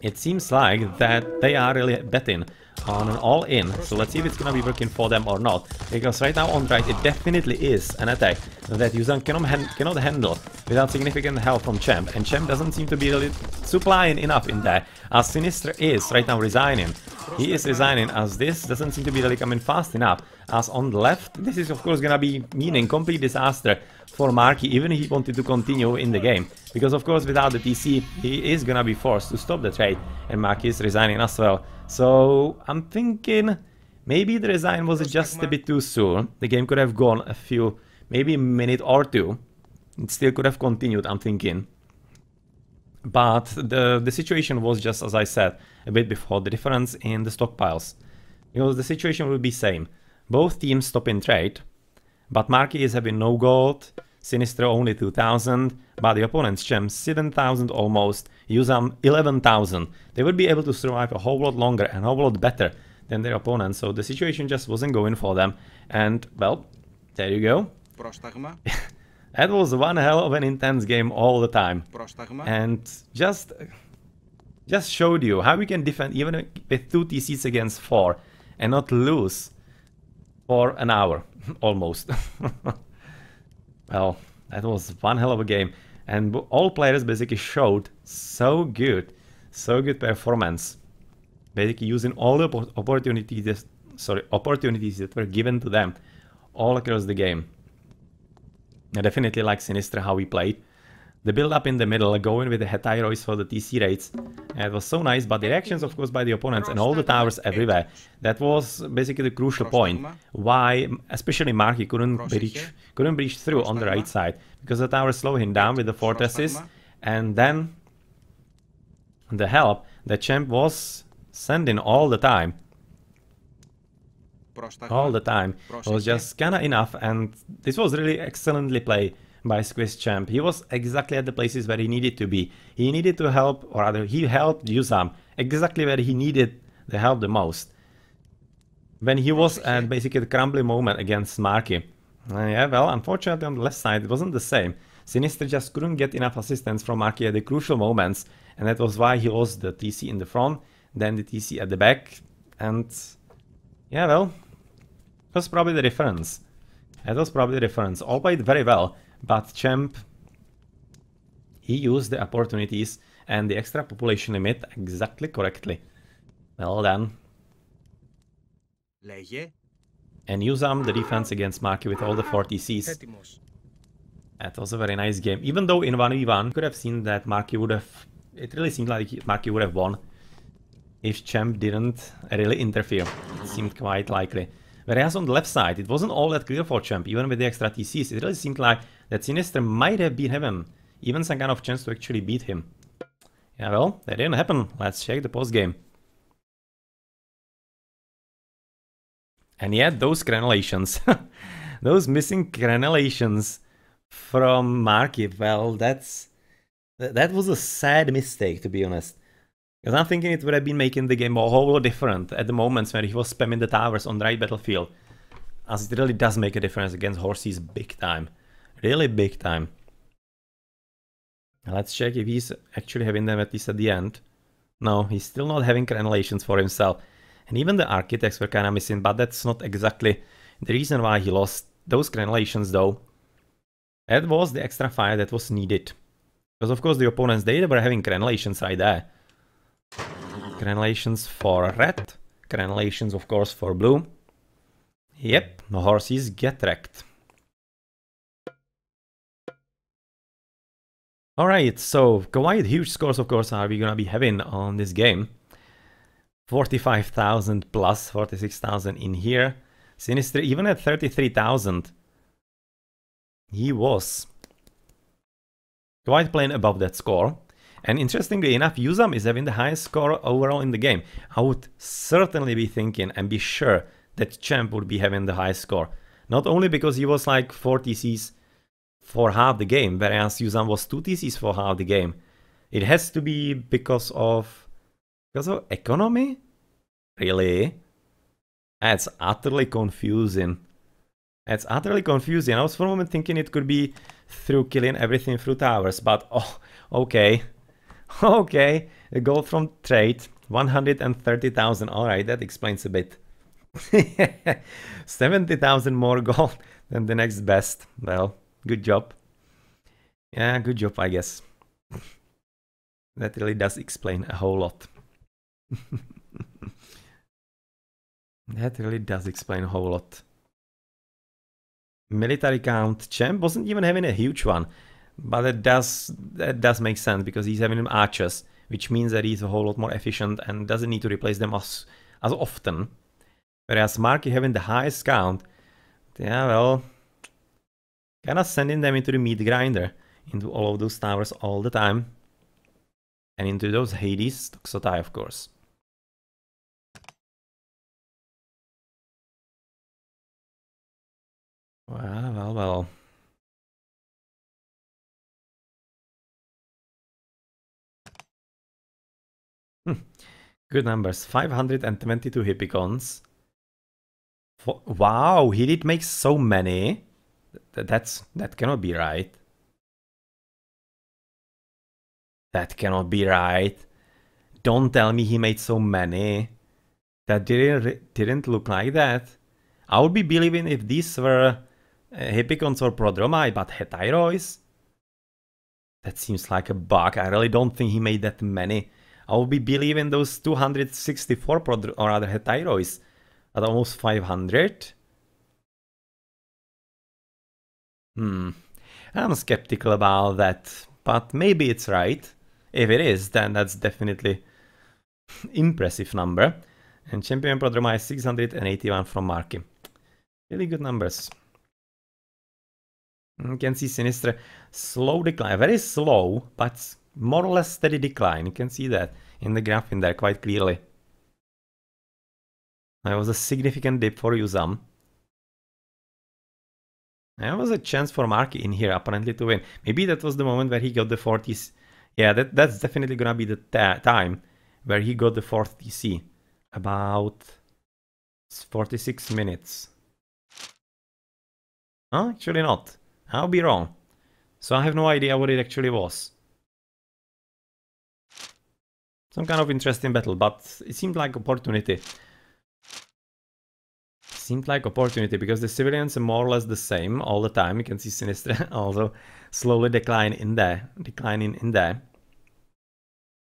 It seems like that they are really betting on an all-in, so let's see if it's gonna be working for them or not, because right now on right it definitely is an attack that JuZaM cannot handle without significant help from Champ, and Champ doesn't seem to be really supplying enough in there, as Sinister is right now resigning. He is resigning, as this doesn't seem to be really coming fast enough, as on the left this is of course gonna be meaning complete disaster for mythology, even if he wanted to continue in the game, because of course without the TC he is gonna be forced to stop the trade, and mythology is resigning as well. So I'm thinking maybe the resign was just a bit too soon. The game could have gone a few, maybe a minute or two. It still could have continued, I'm thinking. But the situation was just, as I said, a bit before, the difference in the stockpiles. Because the situation will be same. Both teams stop in trade, but mythology is having no gold, Sinister only 2,000, but the opponent's Champ 7,000 almost, JuZaM 11,000. They would be able to survive a whole lot longer and a whole lot better than their opponents, so the situation just wasn't going for them. And, well, there you go. That was one hell of an intense game all the time. And just Just showed you how we can defend even with 2 TCs against 4 and not lose for an hour, almost. Well, that was one hell of a game. And all players basically showed so good performance. Basically using all the opportunities that were given to them all across the game. I definitely like Sinister how he played. The build up in the middle, going with the Hetaerois for the TC rates. And it was so nice, but the reactions of course by the opponents and all the towers everywhere. That was basically the crucial point. Why especially M4rKy couldn't breach through on the right side. Because the towers slow him down with the fortresses. And then the help that Champ was sending all the time. All the time. It was just kinda enough, and this was really excellently played by Squiz Champ. He was exactly at the places where he needed to be. He needed to help, or rather he helped JuZaM exactly where he needed the help the most. When he was at basically the crumbling moment against M4rKy. Yeah, well, unfortunately on the left side it wasn't the same. Sinister just couldn't get enough assistance from M4rKy at the crucial moments, and that was why he lost the TC in the front, then the TC at the back, and yeah, well, it was probably the difference. That was probably the difference. All played very well, but Champ, he used the opportunities and the extra population limit exactly correctly. Well done. And JuZaM the defense against M4rKy with all the 4 TCs. That was a very nice game. Even though in 1v1 could have seen that M4rKy would have... It really seemed like M4rKy would have won if Champ didn't really interfere. It seemed quite likely. Whereas on the left side, it wasn't all that clear for Champ, even with the extra TCs. It really seemed like that Sinister might have been having even some kind of chance to actually beat him. Yeah, well, that didn't happen. Let's check the post game. And yet, those crenellations, those missing crenellations from M4rKy, well, that was a sad mistake, to be honest. Because I'm thinking it would have been making the game a whole lot different at the moments when he was spamming the towers on the right battlefield. As it really does make a difference against horsies big time. Really big time. Let's check if he's actually having them at least at the end. No, he's still not having crenellations for himself. And even the architects were kind of missing, but that's not exactly the reason why he lost those crenellations though. That was the extra fire that was needed. Because of course the opponents, they were having crenellations right there. Crenellations for red, crenellations of course for blue. Yep, the horses get wrecked. Alright, so quite huge scores of course are we gonna be having on this game. 45,000 plus 46,000 in here. Sinister even at 33,000. He was quite playing above that score. And interestingly enough, JuZaM is having the highest score overall in the game. I would certainly be thinking and be sure that Champ would be having the highest score. Not only because he was like 4 TCs for half the game, whereas JuZaM was 2 TCs for half the game. It has to be because of economy? Really? That's utterly confusing. That's utterly confusing. I was for a moment thinking it could be through killing everything through towers, but oh, okay. Okay, the gold from trade, 130,000. Alright, that explains a bit. 70,000 more gold than the next best. Well, good job. Yeah, good job, I guess. That really does explain a whole lot. That really does explain a whole lot. Military count. Champ wasn't even having a huge one. But that does make sense because he's having archers, which means that he's a whole lot more efficient and doesn't need to replace them as often. Whereas M4rKy having the highest count, yeah, well, kind of sending them into the meat grinder, into all of those towers all the time. And into those Hades, Toxotai, of course. Well. Good numbers. 522 Hippicons. Wow, he did make so many. That cannot be right. That cannot be right. Don't tell me he made so many. That didn't look like that. I would be believing if these were Hippicons or Prodromi, but Heterois? That seems like a bug. I really don't think he made that many. I would be believing those 264 or rather Heterois at almost 500. I'm skeptical about that, but maybe it's right. If it is, then that's definitely impressive number. And Champion Prodroma is 681 from m4rKy. Really good numbers. You can see Sinister, slow decline, very slow, but more or less steady decline. You can see that in the graph in there quite clearly. There was a significant dip for JuZaM. There was a chance for m4rKy in here apparently to win. Maybe that was the moment where he got the 40s. Yeah, that's definitely gonna be the time where he got the 4th TC. About 46 minutes. Oh, actually not. I'll be wrong. So I have no idea what it actually was. Some kind of interesting battle, but it seemed like opportunity. Because the civilians are more or less the same all the time. You can see Sinister also slowly declining in there.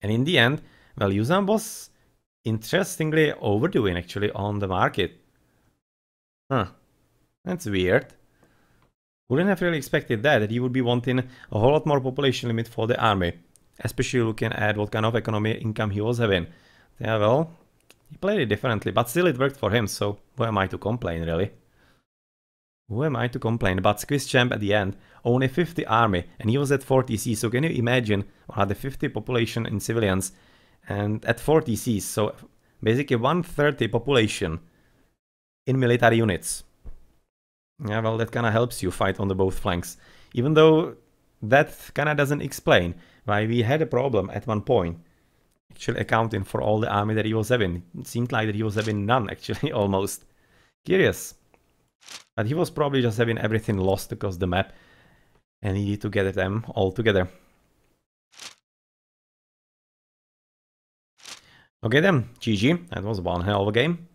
And in the end, well, JuZaM was interestingly overdoing actually on the market. That's weird. Wouldn't have really expected that he would be wanting a whole lot more population limit for the army. Especially looking at what kind of economy income he was having. Yeah, well, he played it differently, but still it worked for him, so who am I to complain, really? Who am I to complain? But Squiz Champ at the end, only 50 army, and he was at 40 C, so can you imagine, the 50 population in civilians, and at 40 C, so basically 130 population in military units. Yeah, well, that kinda helps you fight on the both flanks, even though that kinda doesn't explain why we had a problem at one point. Actually accounting for all the army that he was having. It seemed like that he was having none, actually, almost. Curious. But he was probably just having everything lost across the map and needed to get them all together. Okay then, GG. That was one hell of a game.